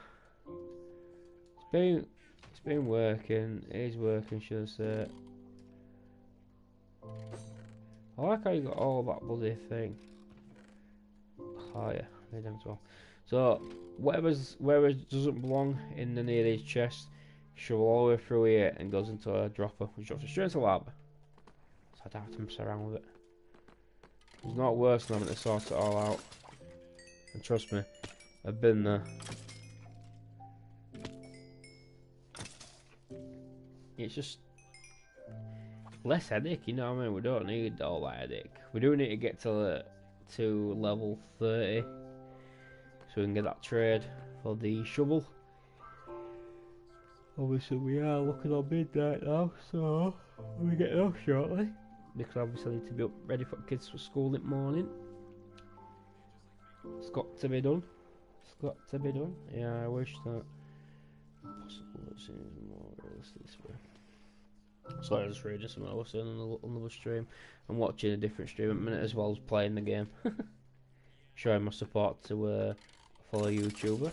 It's been working. It is working, should I say. I like how you got all that bloody thing. Oh yeah, need them as well. So whatever doesn't belong in any of these chests, shovel all the way through here and goes into a dropper, which drops it straight into lab. So I don't have to mess around with it. It's not worse than having to sort it all out. And trust me, I've been there. It's just less headache, you know what I mean? We don't need all that headache. We do need to get to level 30 so we can get that trade for the shovel. Obviously we are looking on midnight now, so we get off shortly. Because obviously I need to be up ready for kids for school in the morning. It's got to be done. It's got to be done. Yeah, I wish that possible it seems more realistic this way. Sorry, I just read this when I was on another stream. I'm watching a different stream at the minute as well as playing the game. Showing my support to a fellow YouTuber.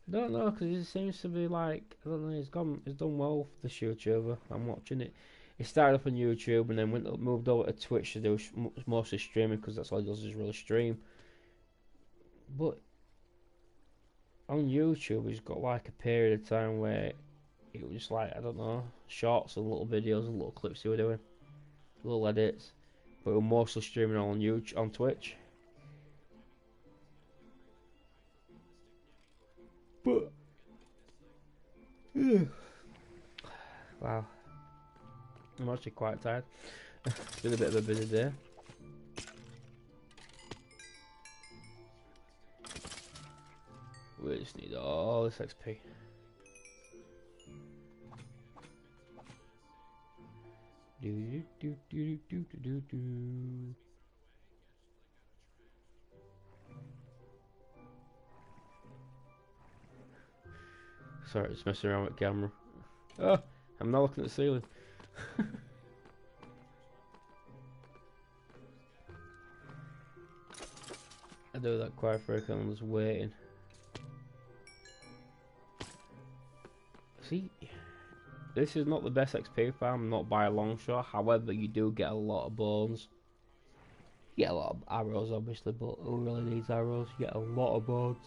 I don't know, because it seems to be like, I don't know, it's done well for this YouTuber. I'm watching it. He started off on YouTube and then moved over to Twitch to do mostly streaming, because that's all he does is really stream. But on YouTube, he's got like a period of time where it was just like, I don't know, shorts and little videos and little clips he were doing, little edits. But we're mostly streaming on YouTube, on Twitch. But yeah. Wow, I'm actually quite tired. It's been a bit of a busy day. We just need all this XP. Do do do do do do do. Sorry, just messing around with the camera. Oh, I'm not looking at the ceiling. I do that quite frequently. I'm just waiting. See, this is not the best XP farm, not by a long shot. However, you do get a lot of bones. You get a lot of arrows, obviously, but who really needs arrows? You get a lot of bones.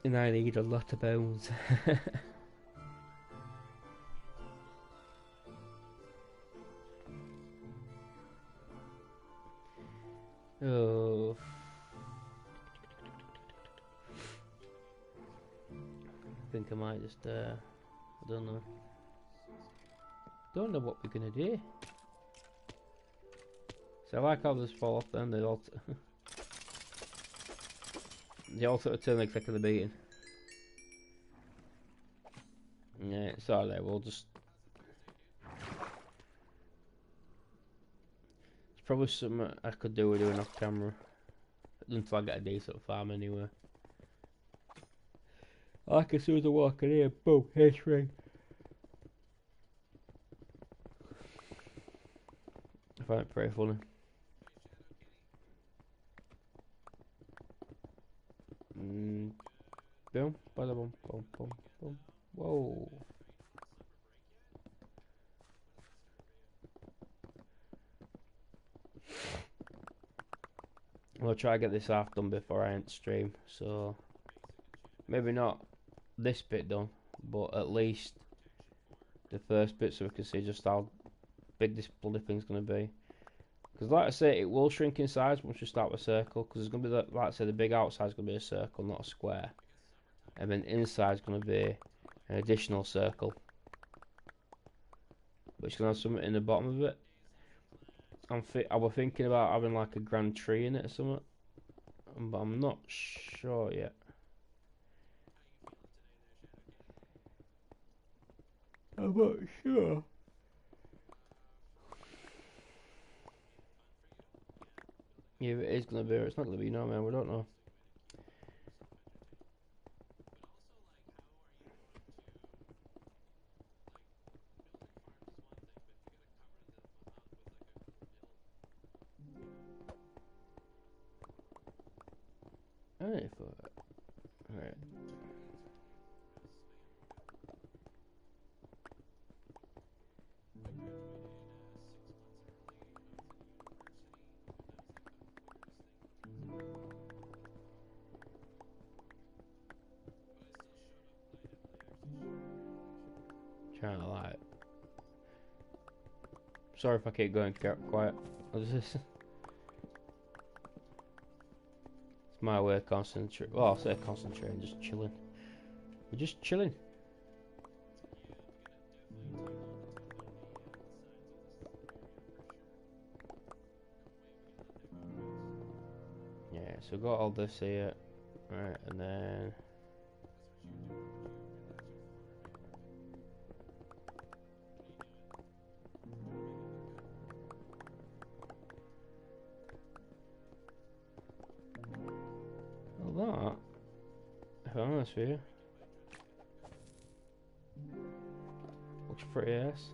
And I need a lot of bones. Oh. I think I might just, I don't know. Don't know what we're gonna do. So I like how this fall off then, they all they all sort of turn like second of the beating. Yeah, it's alright, we'll just... It's probably something I could do with doing off camera. Until I get a decent farm anyway. Like as soon as I walk in here, boom, history. I find it pretty funny. Boom, bada boom, boom, boom, boom. Whoa. I'll try to get this half done before I end stream, so maybe not this bit done, but at least the first bit so we can see just how big this bloody thing's going to be. Because like I say, it will shrink in size once you start with a circle, because there's going to be, like I say, the big outside's going to be a circle, not a square. And then inside's going to be an additional circle, which is going to have something in the bottom of it. I was thinking about having like a grand tree in it or something, but I'm not sure yet. I'm not sure. Yeah, it is going to be, or it's not going to be, no man, we don't know. Alright. Trying to like. Sorry if I keep going quiet. It's my way of concentrating. Well, I'll say concentrating, just chilling. We're just chilling. Yeah, so got all this here. Right, and then. That, if I'm honest with you, looks pretty ace.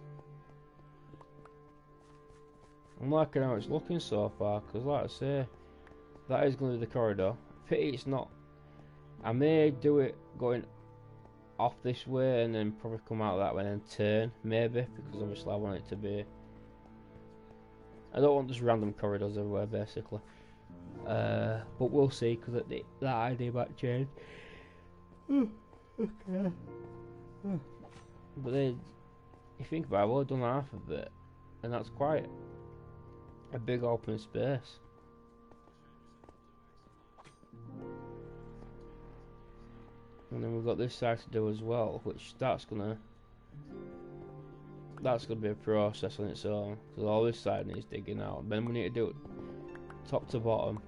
I'm liking how it's looking so far, because like I say, that is going to be the corridor. Pity it's not. I may do it going off this way and then probably come out that way and then turn, maybe, because obviously I want it to be. I don't want just random corridors everywhere, basically. But we'll see, because that idea might change. Okay. But then, you think about it, I've only done half of it, and that's quite a big open space. And then we've got this side to do as well, which that's gonna be a process on its own, because all this side needs digging out. Then we need to do it top to bottom.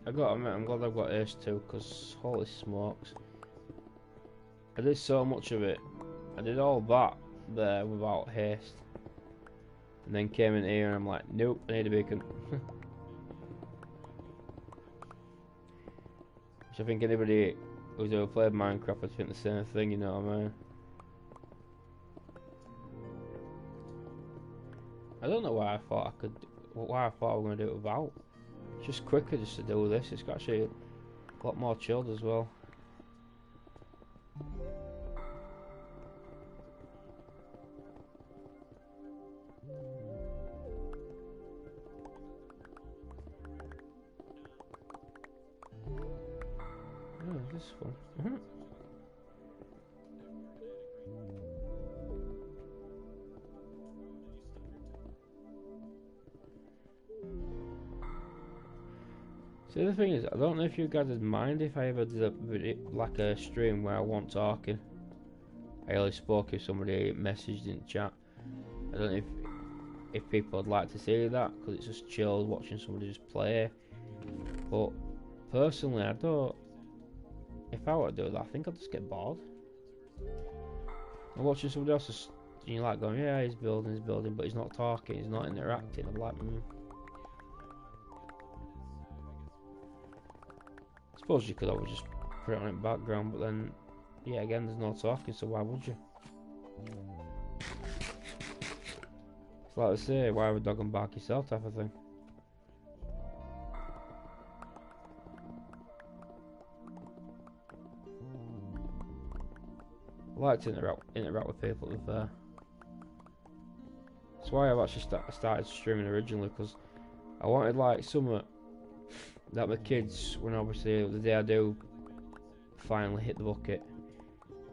I got to admit, I'm glad I've got ace too, because holy smokes, I did so much of it. I did all that there without haste. And then came in here and I'm like, nope, I need a beacon. Which I think anybody who's ever played Minecraft would think the same thing, you know what I mean? I don't know why I thought I could, why I thought I was going to do it without. It's just quicker just to do this. It's actually a lot more chilled as well. Oh, this is fun. See, the thing is, I don't know if you guys would mind if I ever did a video, like a stream where I wasn't talking. I only spoke if somebody messaged in chat. I don't know if people would like to see that, because it's just chill watching somebody just play. But personally, I don't. If I were to do that, I think I'd just get bored. I'm watching somebody else, just, you know, like going, yeah, he's building, but he's not talking, he's not interacting. I'm like, I suppose you could always just put it on in background, but then, yeah, again, there's no talking, so why would you? It's like they say, why have a dog and bark yourself type of thing. I like to interact with people, to be fair. That's why I've actually started streaming originally, because I wanted like something that my kids, when obviously the day I do finally hit the bucket,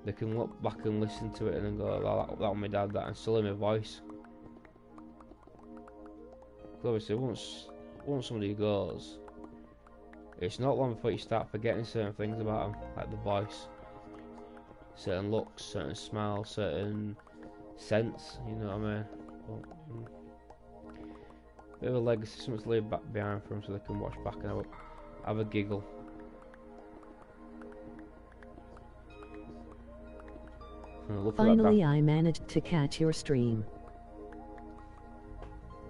they can look back and listen to it and then go, oh, that was my dad, that, and still hear my voice. Obviously, once somebody goes, it's not long before you start forgetting certain things about them, like the voice, certain looks, certain smiles, certain scents. You know what I mean? But, bit of a legacy, something to leave back behind for them, so they can watch back and have a giggle. Finally, I managed to catch your stream.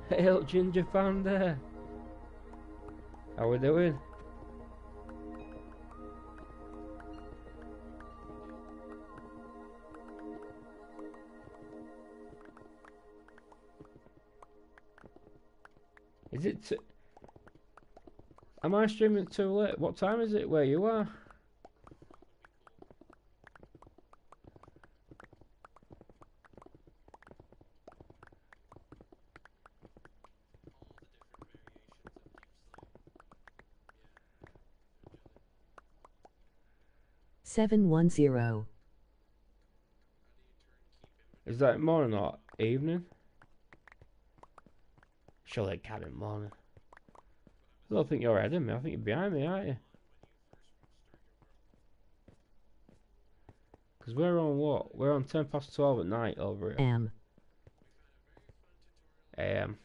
Hey, look, Ginger fan there. How we doing? Is it? Am I streaming too late? What time is it where you are? $710. Is that morning or evening? Surely it can't be morning. I don't think you're ahead of me. I think you're behind me, aren't you? Because we're on what? We're on 12 at night over here. AM.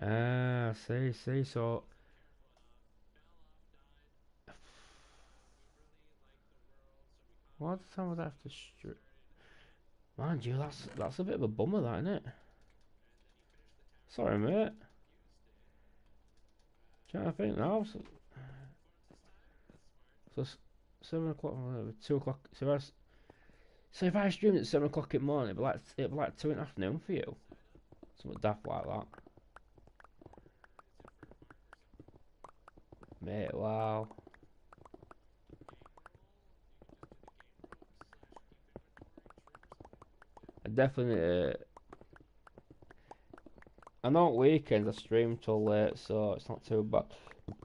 Ah, see. So, what time would I have to stream? Mind you, that's a bit of a bummer, that, isn't it? Sorry, mate. Trying to think now. So 7 o'clock, 2 o'clock. So if I streamed at 7 o'clock in the morning, it'd be like 2 in the afternoon for you. Something daft like that. Mate, wow. I definitely. I know on weekends I stream till late, so it's not too bad.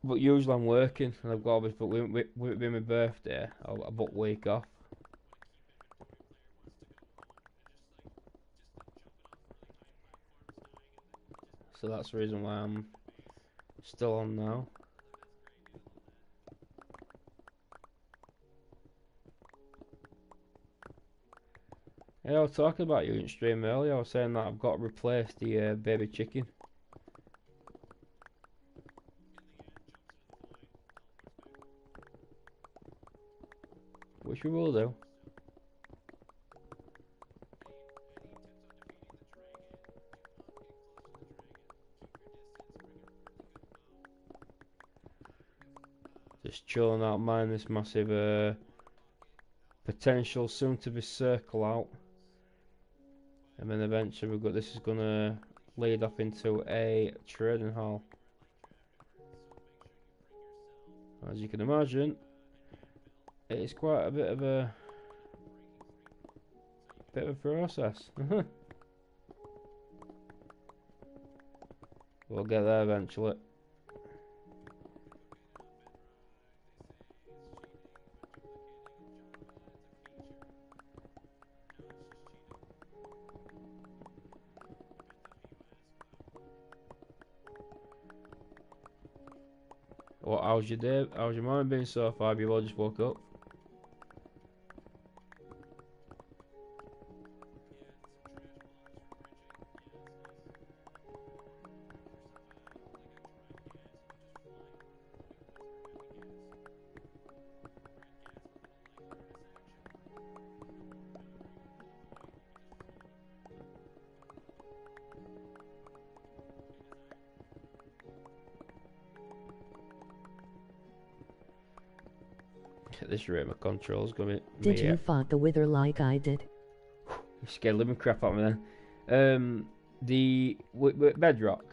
But usually I'm working, and I've got always. But with it being my birthday, I book week off. So that's the reason why I'm still on now. Yeah, I was talking about you in stream earlier. I was saying that I've got to replace the baby chicken which we will do. Just chilling out, mine this massive potential soon to be circle out, and then eventually we've got this is gonna lead off into a trading hall. As you can imagine, it's quite a bit of a process. We'll get there eventually. What? How's your day? How's your morning been so far? Have you all just woke up? At this rate, my control's gonna be. Did you fought the wither like I did? You scared living crap out of me then. The bedrock.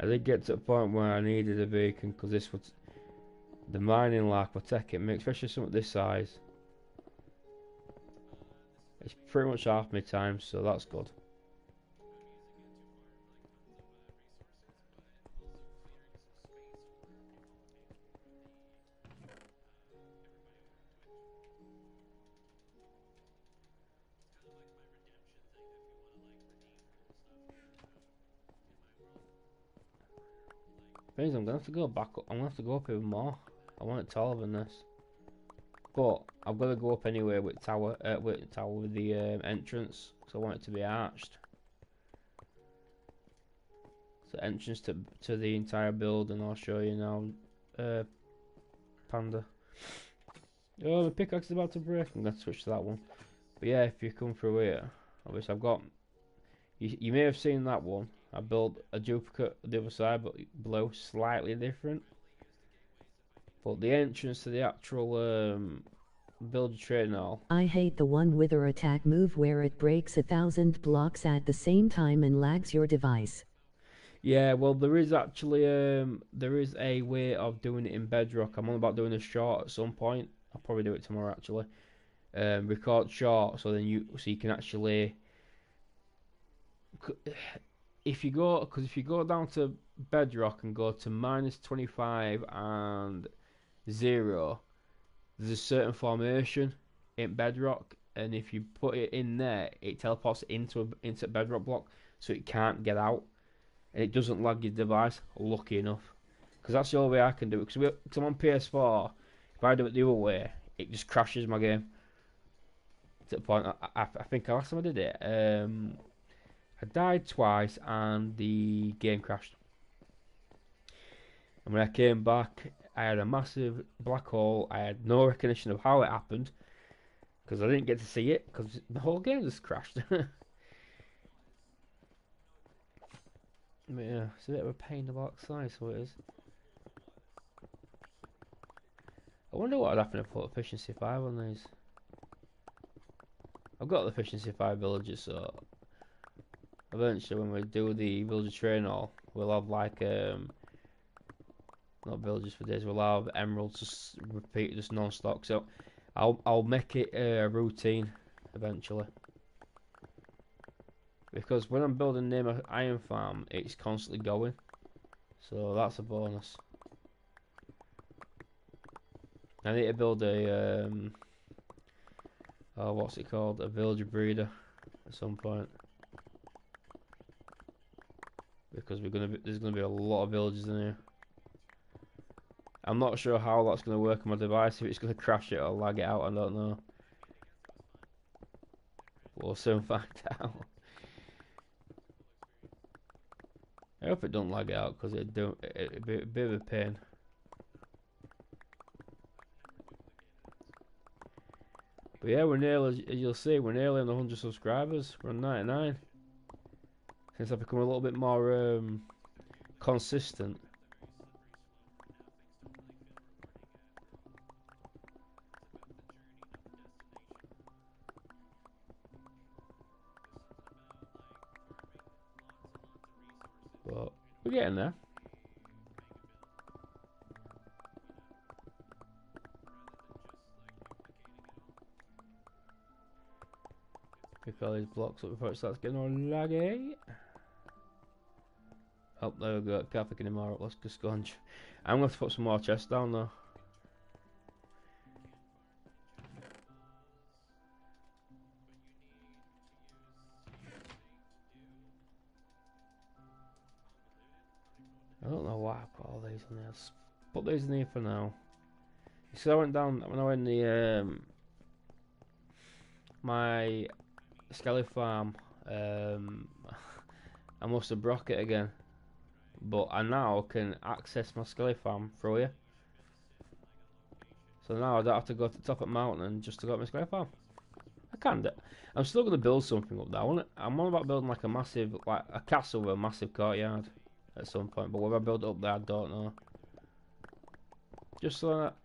I did get to a point where I needed a beacon because this was the mining lack will take it, especially something this size. It's pretty much half my time, so that's good. Things I'm gonna have to go back up. I'm gonna have to go up even more. I want it taller than this, but I've got to go up anyway with the entrance, because I want it to be arched. So entrance to the entire building. I'll show you now. Panda. Oh, the pickaxe is about to break. I'm gonna switch to that one. But yeah, if you come through here, obviously I've got. You may have seen that one. I built a duplicate on the other side, but below slightly different. But the entrance to the actual build trading hall. I hate the one wither attack move where it breaks 1,000 blocks at the same time and lags your device. Yeah, well, there is actually there is a way of doing it in Bedrock. I'm on about doing a short at some point. I'll probably do it tomorrow actually. Record short, so you can actually. If you go down to Bedrock and go to -25 and 0, there's a certain formation in Bedrock, and if you put it in there, it teleports into Bedrock block, so it can't get out, and it doesn't lag your device. Lucky enough, because that's the only way I can do it. Because I'm on PS4. If I do it the other way, it just crashes my game. To the point, I think last time I did it, I died twice and the game crashed. And when I came back, I had a massive black hole. I had no recognition of how it happened because I didn't get to see it because the whole game just crashed. But yeah, it's a bit of a pain in the backside, so it is. I wonder what would happen if I put efficiency 5 on these. I've got the efficiency 5 villages, so eventually when we do the villager train hall, we'll have like not villages for days, we'll have emeralds just repeat just non-stop. So I'll make it a routine eventually, because when I'm building near my iron farm, it's constantly going, so that's a bonus. I need to build a what's it called? A villager breeder at some point. Because there's gonna be a lot of villagers in here. I'm not sure how that's gonna work on my device. If it's gonna crash it or lag it out, I don't know. We'll soon find out. I hope it don't lag it out because it'd be a bit of a pain. But yeah, we're nearly, as you'll see, we're nearly on 100 subscribers. We're on 99. Since I've become a little bit more consistent. But we're getting there. Pick all these blocks up before it starts getting all laggy. Oh, there we go. Can't pick any more up. Let's just go on. I'm going to put some more chests down though. I don't know why I put all these in there. Let's put these in here for now. So I went down when I went in the my Skelly farm. I must have broke it again, but I now can access my Skelly farm through here. So now I don't have to go to the top of the mountain just to go to my Skelly farm. I can do. I'm still going to build something up there. I'm on about building like a massive, like a castle with a massive courtyard at some point. But whether I build it up there, I don't know. Just so that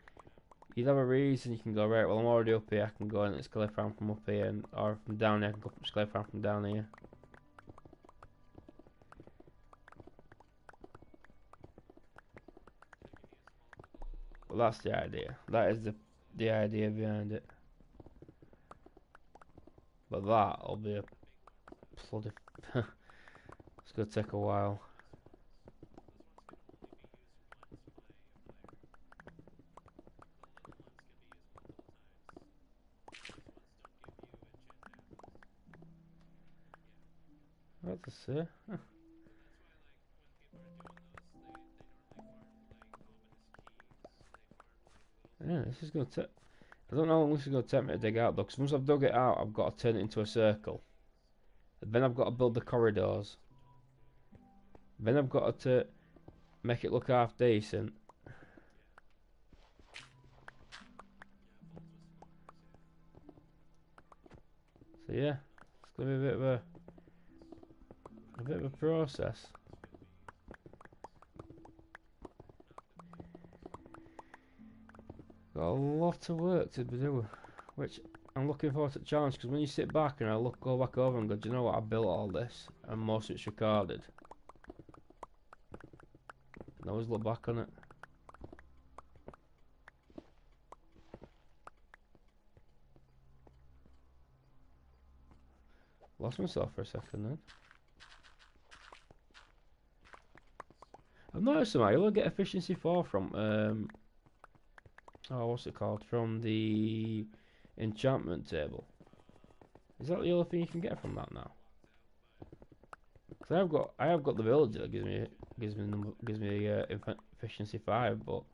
you'd have a reason you can go, right, well I'm already up here, I can go into this Skelly farm from up here, or from down here, I can go up to Skelly farm from down here. But that's the idea. That is the idea behind it. But that'll be a bloody... it's going to take a while. What to say? Yeah, this is going to take... I don't know how long this is going to take me to dig out though, because once I've dug it out, I've got to turn it into a circle. Then I've got to build the corridors. Then I've got to make it look half decent. So yeah, it's going to be a bit of a process. Got a lot of work to be doing, which I'm looking forward to the challenge, because when you sit back and go back over and go, do you know what, I built all this and most of it's recorded, and I always look back on it. Lost myself for a second then. I've noticed something, you'll get efficiency 4 from oh, what's it called, from the enchantment table. Is that the only thing you can get from that now? Because I have got the villager that gives me efficiency 5, but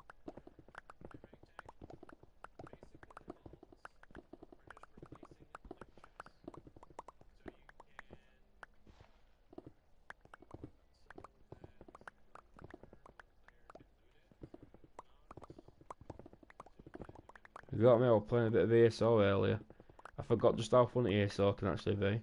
you got me. I was playing a bit of ESO earlier. I forgot just how fun ESO can actually be.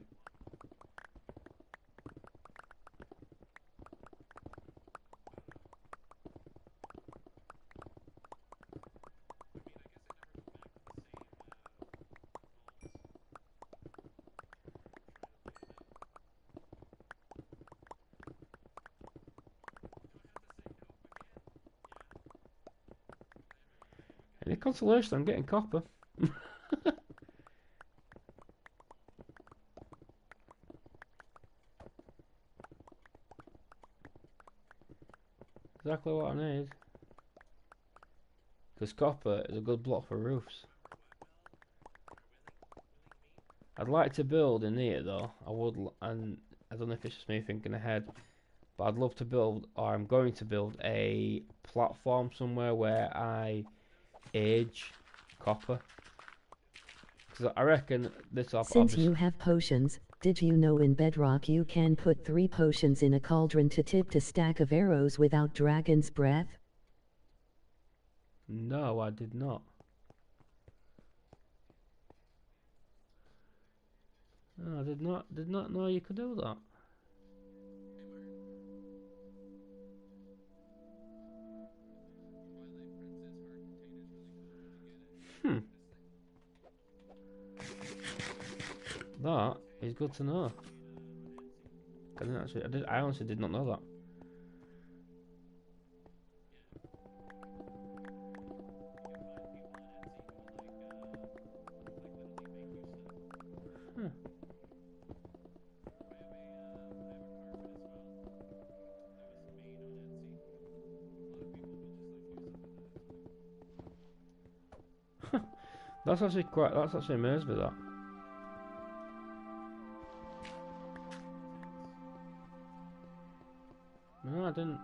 Any consolation, I'm getting copper. Exactly what I need. Because copper is a good block for roofs. like to build in here though. I would, and I don't know if it's just me thinking ahead, but I'd love to build, or I'm going to build a platform somewhere where I age copper. Because I reckon this Since obviously. you have potions, did you know in Bedrock you can put 3 potions in a cauldron to tip a stack of arrows without dragon's breath? No, I did not. No, I did not know you could do that. Hmm, that is good to know. I honestly did not know that. Huh. That's actually amazed me that. No, I didn't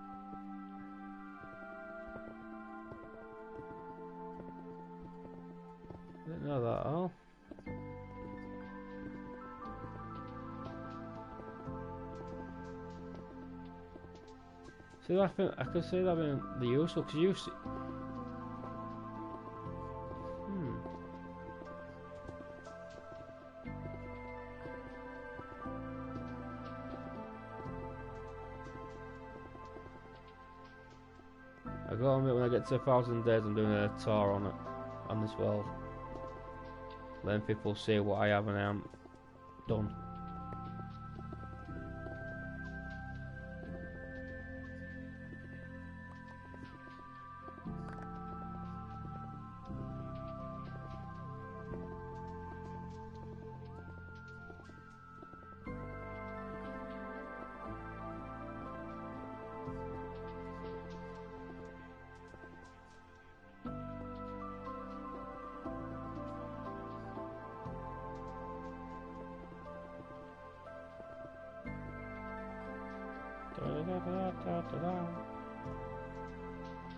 know that at all. See, I could see that being the useful, because you see, hmm. I gotta admit, when I get to 1,000 days, I'm doing a tour on it, on this world. Letting people see what I have and I haven't done.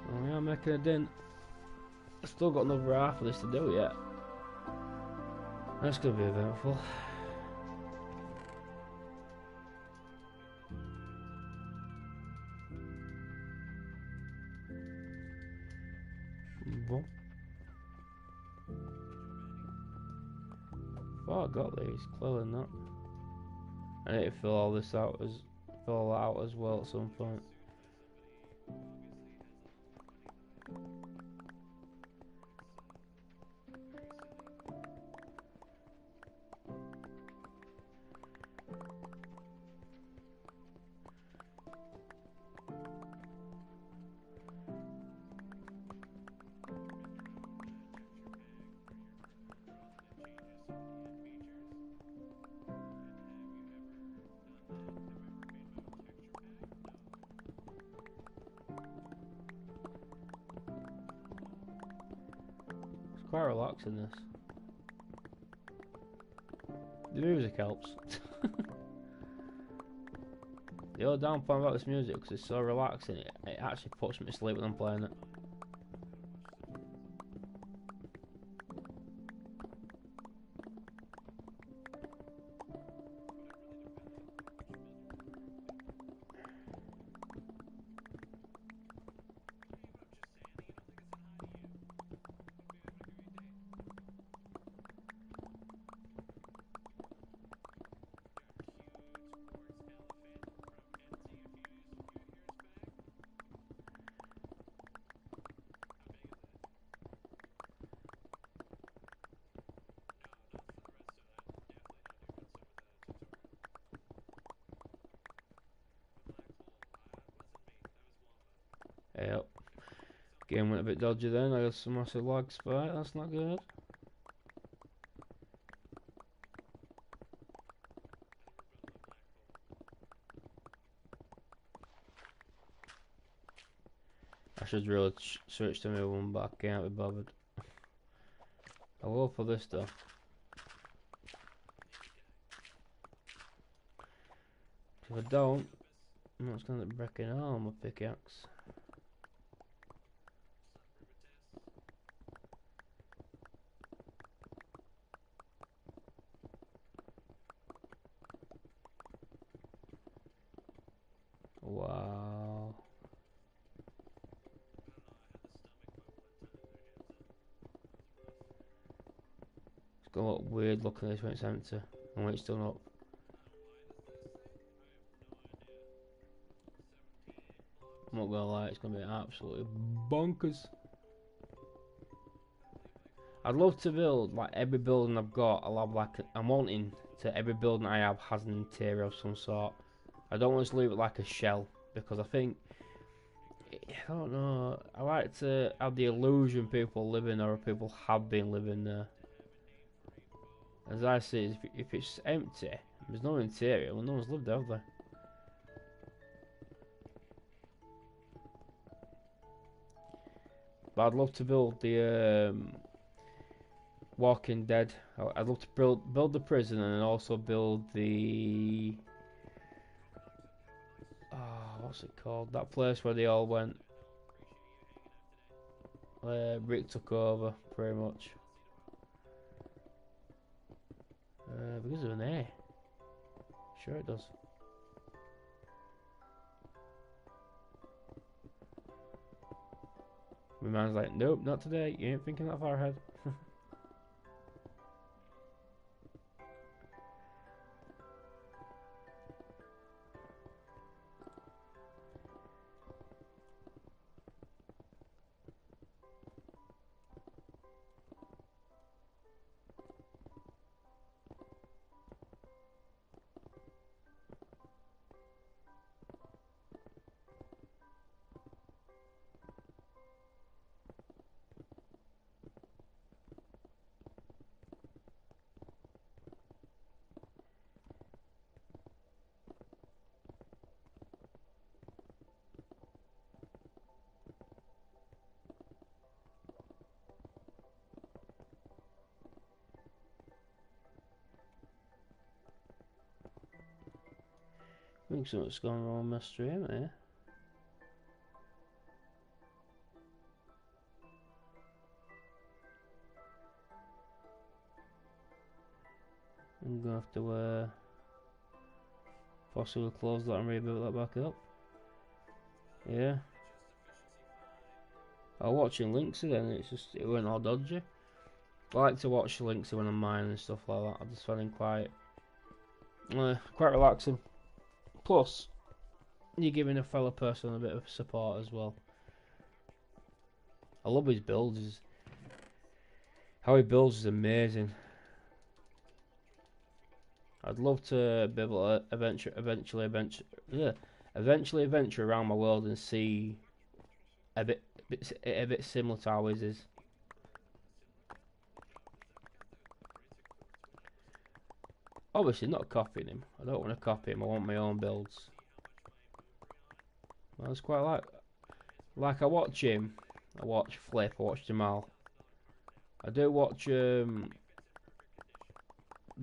Oh yeah, I'm making a dent. I've still got another half of this to do yet. That's gonna be eventful. Well, oh, I got these, clearly not. I need to fill all that out as well at some point. It's quite relaxing this. The music helps. The only downfall about this music, because it's so relaxing, it actually puts me to sleep when I'm playing it. Yep. Game went a bit dodgy then, I got some massive lag spike, that's not good. I should really switch to my one, but I can't be bothered. I will for this though. If I don't, I'm not going to breaking all my pickaxe. Wow. It's gonna look weird looking at this when it's empty and when it's done up. I'm not gonna lie, it's gonna be absolutely bonkers. I'd love to build like every building I've got. I'll have like I'm wanting to every building I have has an interior of some sort. I don't want to leave it like a shell because I think I don't know. I like to have the illusion people living there or people have been living there. As I see, if it's empty, there's no interior. Well, no one's lived there, have they? But I'd love to build the Walking Dead. I'd love to build the prison and then also build the what's it called? That place where they all went. Rick took over pretty much. Because of an A. Sure it does. My man's like, nope, not today. You ain't thinking that far ahead. I think something's gone wrong with my stream here. I'm gonna have to possibly close that and rebuild that back up. Yeah. I was watching Linksy then, it went all dodgy. I like to watch Linksy when I'm mining and stuff like that. I just find him quite relaxing. Plus, you're giving a fellow person a bit of support as well. I love his builds. How he builds is amazing. I'd love to be able to eventually venture around my world and see a bit similar to how his is. Obviously not copying him. I don't want to copy him. I want my own builds. Well, it's quite like I watch him. I watch Flip. I watch Jamal. I do watch the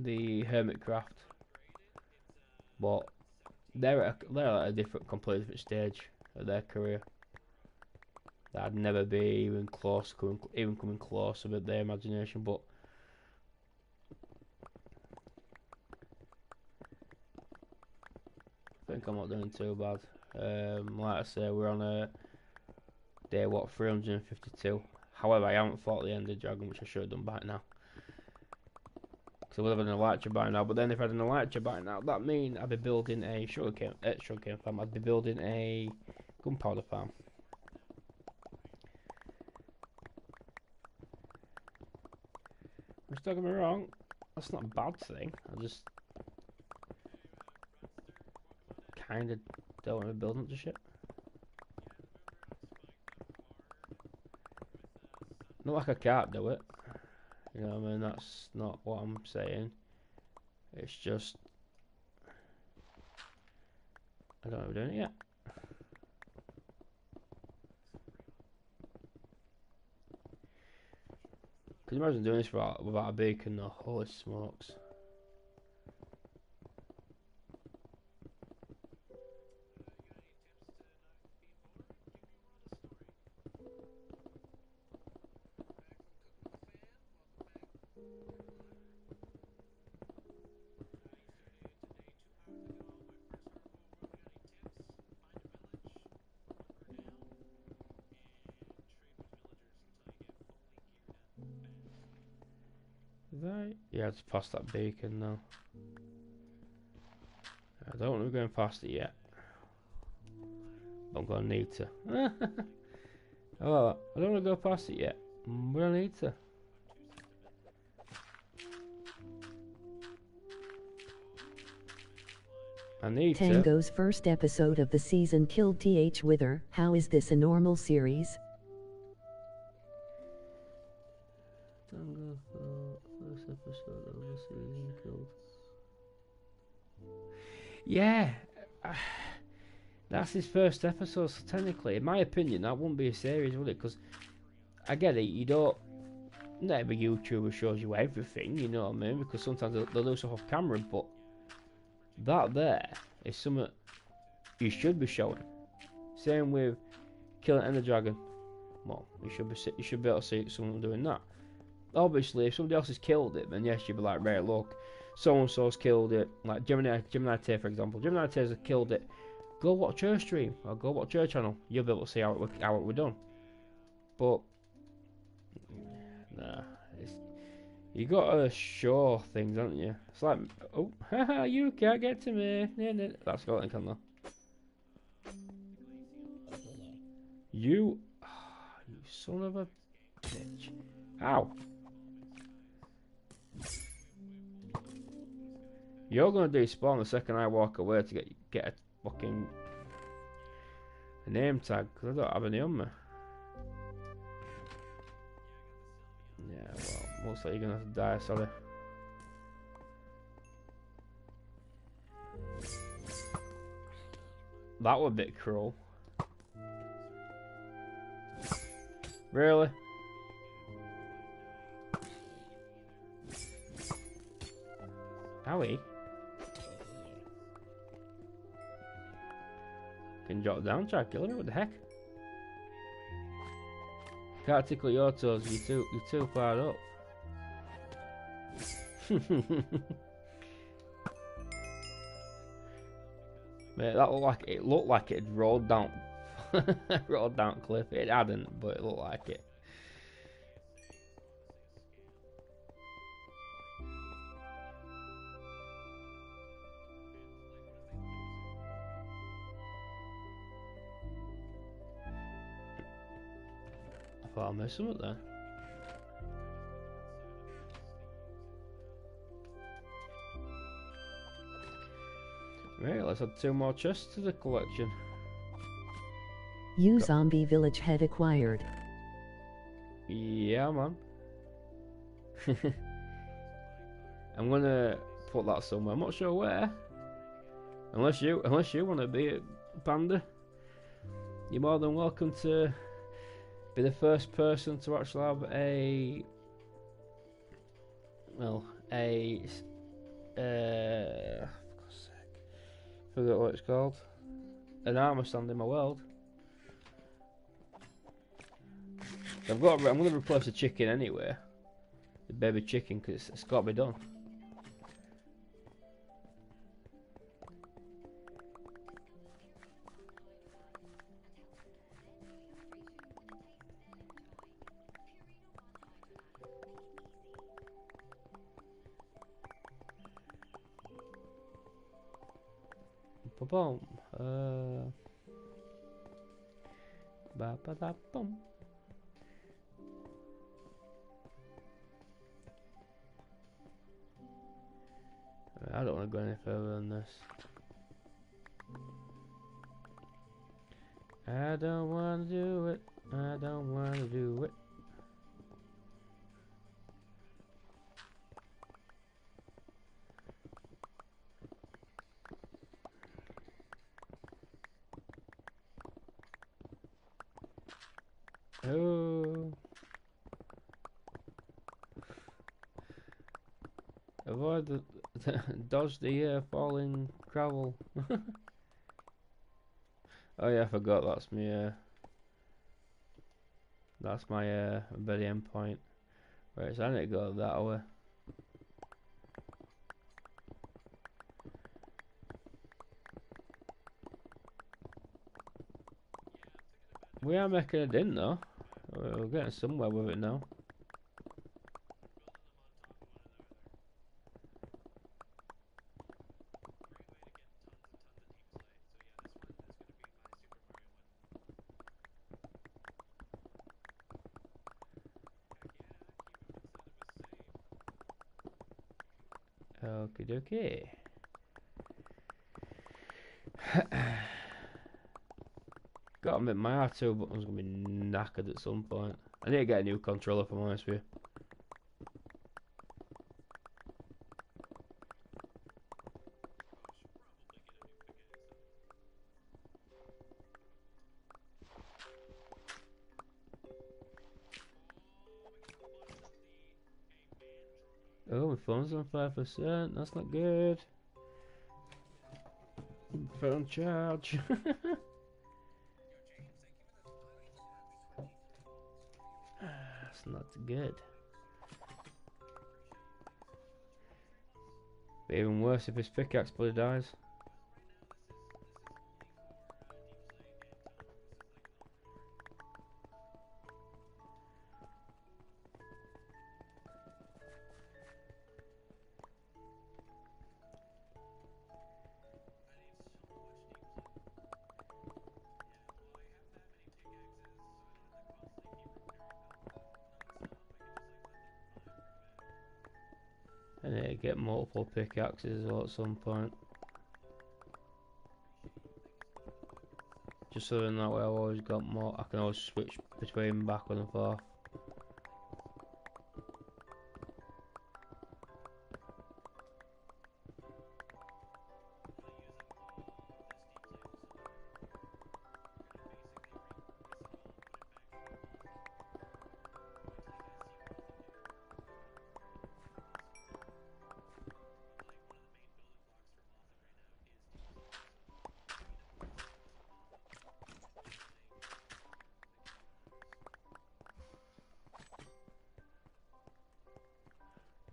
Hermitcraft, but they're at a completely different stage of their career. I'd never be even coming close with their imagination, but I think I'm not doing too bad. Like I say, we're on a day 352. However, I haven't fought the Ender Dragon, which I should have done by now. Because I would have had an Elytra by now. But then if I had an Elytra by now, that means I'd be building a sugarcane farm. I'd be building a gunpowder farm. Which, don't get me wrong, that's not a bad thing. I just kind of don't want to build up the shit. Not like I can't do it. You know what I mean? That's not what I'm saying. It's just I don't know if we're doing it yet. Could you imagine doing this without a beacon though? Holy smokes. right. Yeah, it's past that beacon now. I don't want to be going past it yet. But I'm gonna need to. Oh, I don't want to go past it yet. But I need to. I need to. Tango's first episode of the season killed TH Wither. How is this a normal series? Tango first episode of the season killed. Yeah. That's his first episode, so technically, in my opinion, that wouldn't be a series, would it? Because I get it, you don't. Not every YouTuber shows you everything, you know what I mean? Because sometimes they'll do stuff off camera, but that there is something you should be showing. Same with killing Ender Dragon. Well, you should be able to see someone doing that. Obviously, if somebody else has killed it, then yes, you'd be like, right, look, so and so's killed it. Like Gemini Tay, for example. Gemini Tay's killed it. Go watch her stream or go watch her channel. You'll be able to see how it was done. But nah, you gotta show things, haven't you? It's like, oh, haha, you can't get to me. That's skeleton can though. You son of a bitch! Ow! You're gonna despawn the second I walk away to get a fucking name tag because I don't have any on me. Yeah, well, looks like you're gonna have to die. Sorry. That was a bit cruel. Really? Howie? Can drop down, try killing it. What the heck? Can't tickle your toes. You're too far up. Mate, that looked like it rolled down, rolled down cliff. It hadn't, but it looked like it. I thought I missed something there. Right, let's add 2 more chests to the collection. You zombie village head acquired. Yeah, man. I'm gonna put that somewhere. I'm not sure where. Unless you want to be a panda, you're more than welcome to be the first person to actually have for God's sake, forget what it's called. An armor stand in my world. I'm going to replace the chicken anyway. The baby chicken, because it's got to be done. Ba-boom. Ba-ba-da-boom. I don't want to go any further than this. I don't want to do it. I don't want to do it. Oh. Avoid the dodge the falling gravel. Oh yeah, I forgot that's my very end point. Right, so I need to go that way. We are making a dent though. We're getting somewhere with it now. Okie dokie. Gotta admit, my R2 button's gonna be knackered at some point. I need to get a new controller, if I'm honest with you. Oh, my phone's on 5%. That's not good. Phone charge. That's not good. But even worse if his pickaxe bloody dies. I need to get multiple pickaxes as well at some point. Just so in that way I've always got more, I can always switch between back and forth.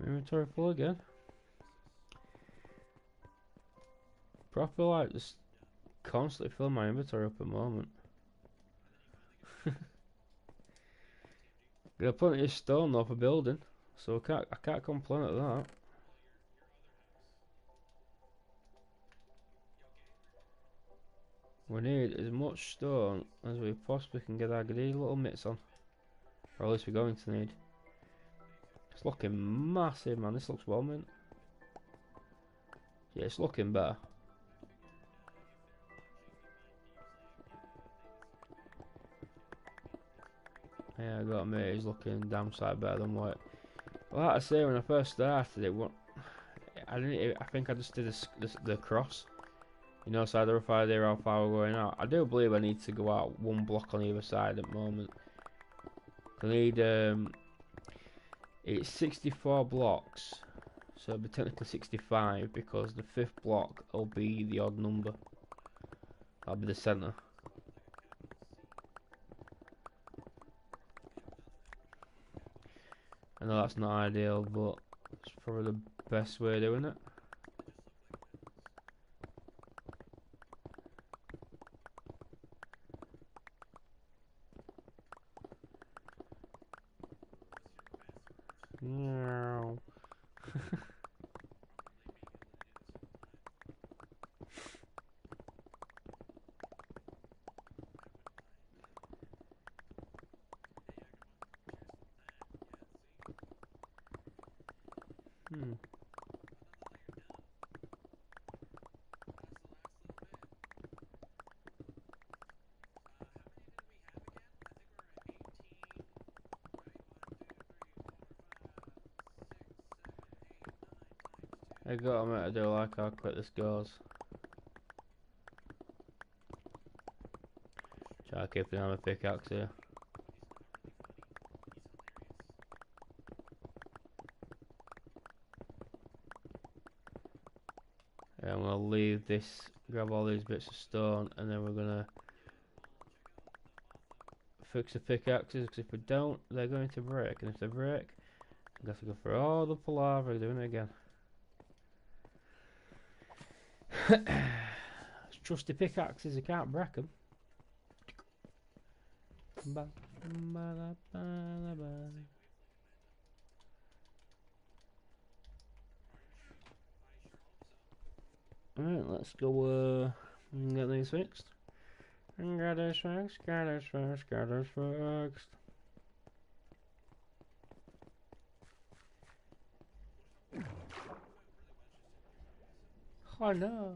Inventory full again. Proper like just constantly filling my inventory up at the moment. Got plenty of stone though for building, so I can't complain at that. We need as much stone as we possibly can get our greedy little mitts on. Or at least we're going to need. It's looking massive, man. This looks well mint. Yeah, it's looking better. Yeah, I gotta admit, it's looking damn sight better than what. Well, like I say, when I first started it, I didn't. I think I just did the cross. You know, so I don't know how far we're going out. I do believe I need to go out one block on either side at the moment. I need it's 64 blocks, so it'll be technically 65 because the fifth block will be the odd number. That'll be the centre. I know that's not ideal, but it's probably the best way of doing it. No. I gotta admit, I do like how quick this goes. Try to keep an eye on my pickaxe here. Yeah, I'm gonna leave this, grab all these bits of stone, and then we're gonna fix the pickaxes, because if we don't, they're going to break, and if they break, I'm going to go through all the palaver doing it again. Trusty pickaxes, I can't break them. Alright, let's go get these fixed. Get this fixed, get this fixed, get this fixed. Oh no.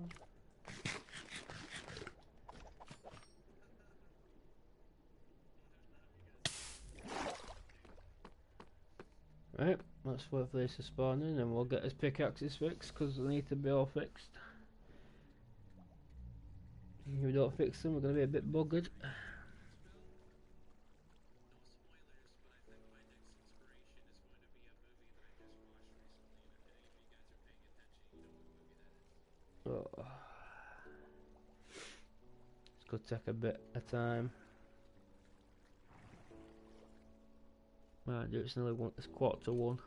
Right, let's wait for this to spawn in and we'll get his pickaxes fixed because they need to be all fixed. If we don't fix them, we're going to be a bit buggered. Oh. It's going to take a bit of time. Right, it's nearly one. It's 1:45.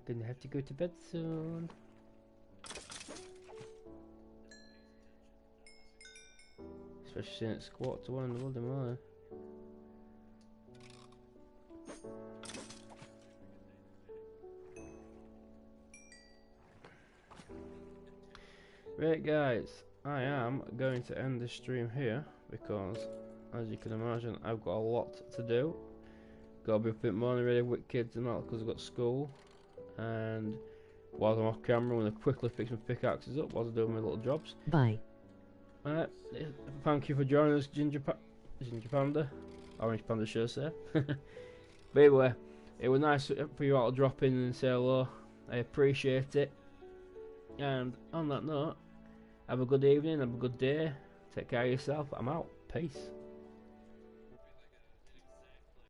Gonna have to go to bed soon. Especially since it's 1:45 in the bloody morning. Right guys, I am going to end this stream here because as you can imagine I've got a lot to do. Gotta be a bit more ready with kids and all because I've got school, and while I'm off camera I'm going to quickly fix my pickaxes up while I'm doing my little jobs. Bye. Thank you for joining us, Ginger Panda. Orange Panda should I say. But anyway, it was nice for you all to drop in and say hello. I appreciate it. And on that note, have a good evening, have a good day. Take care of yourself. I'm out. Peace.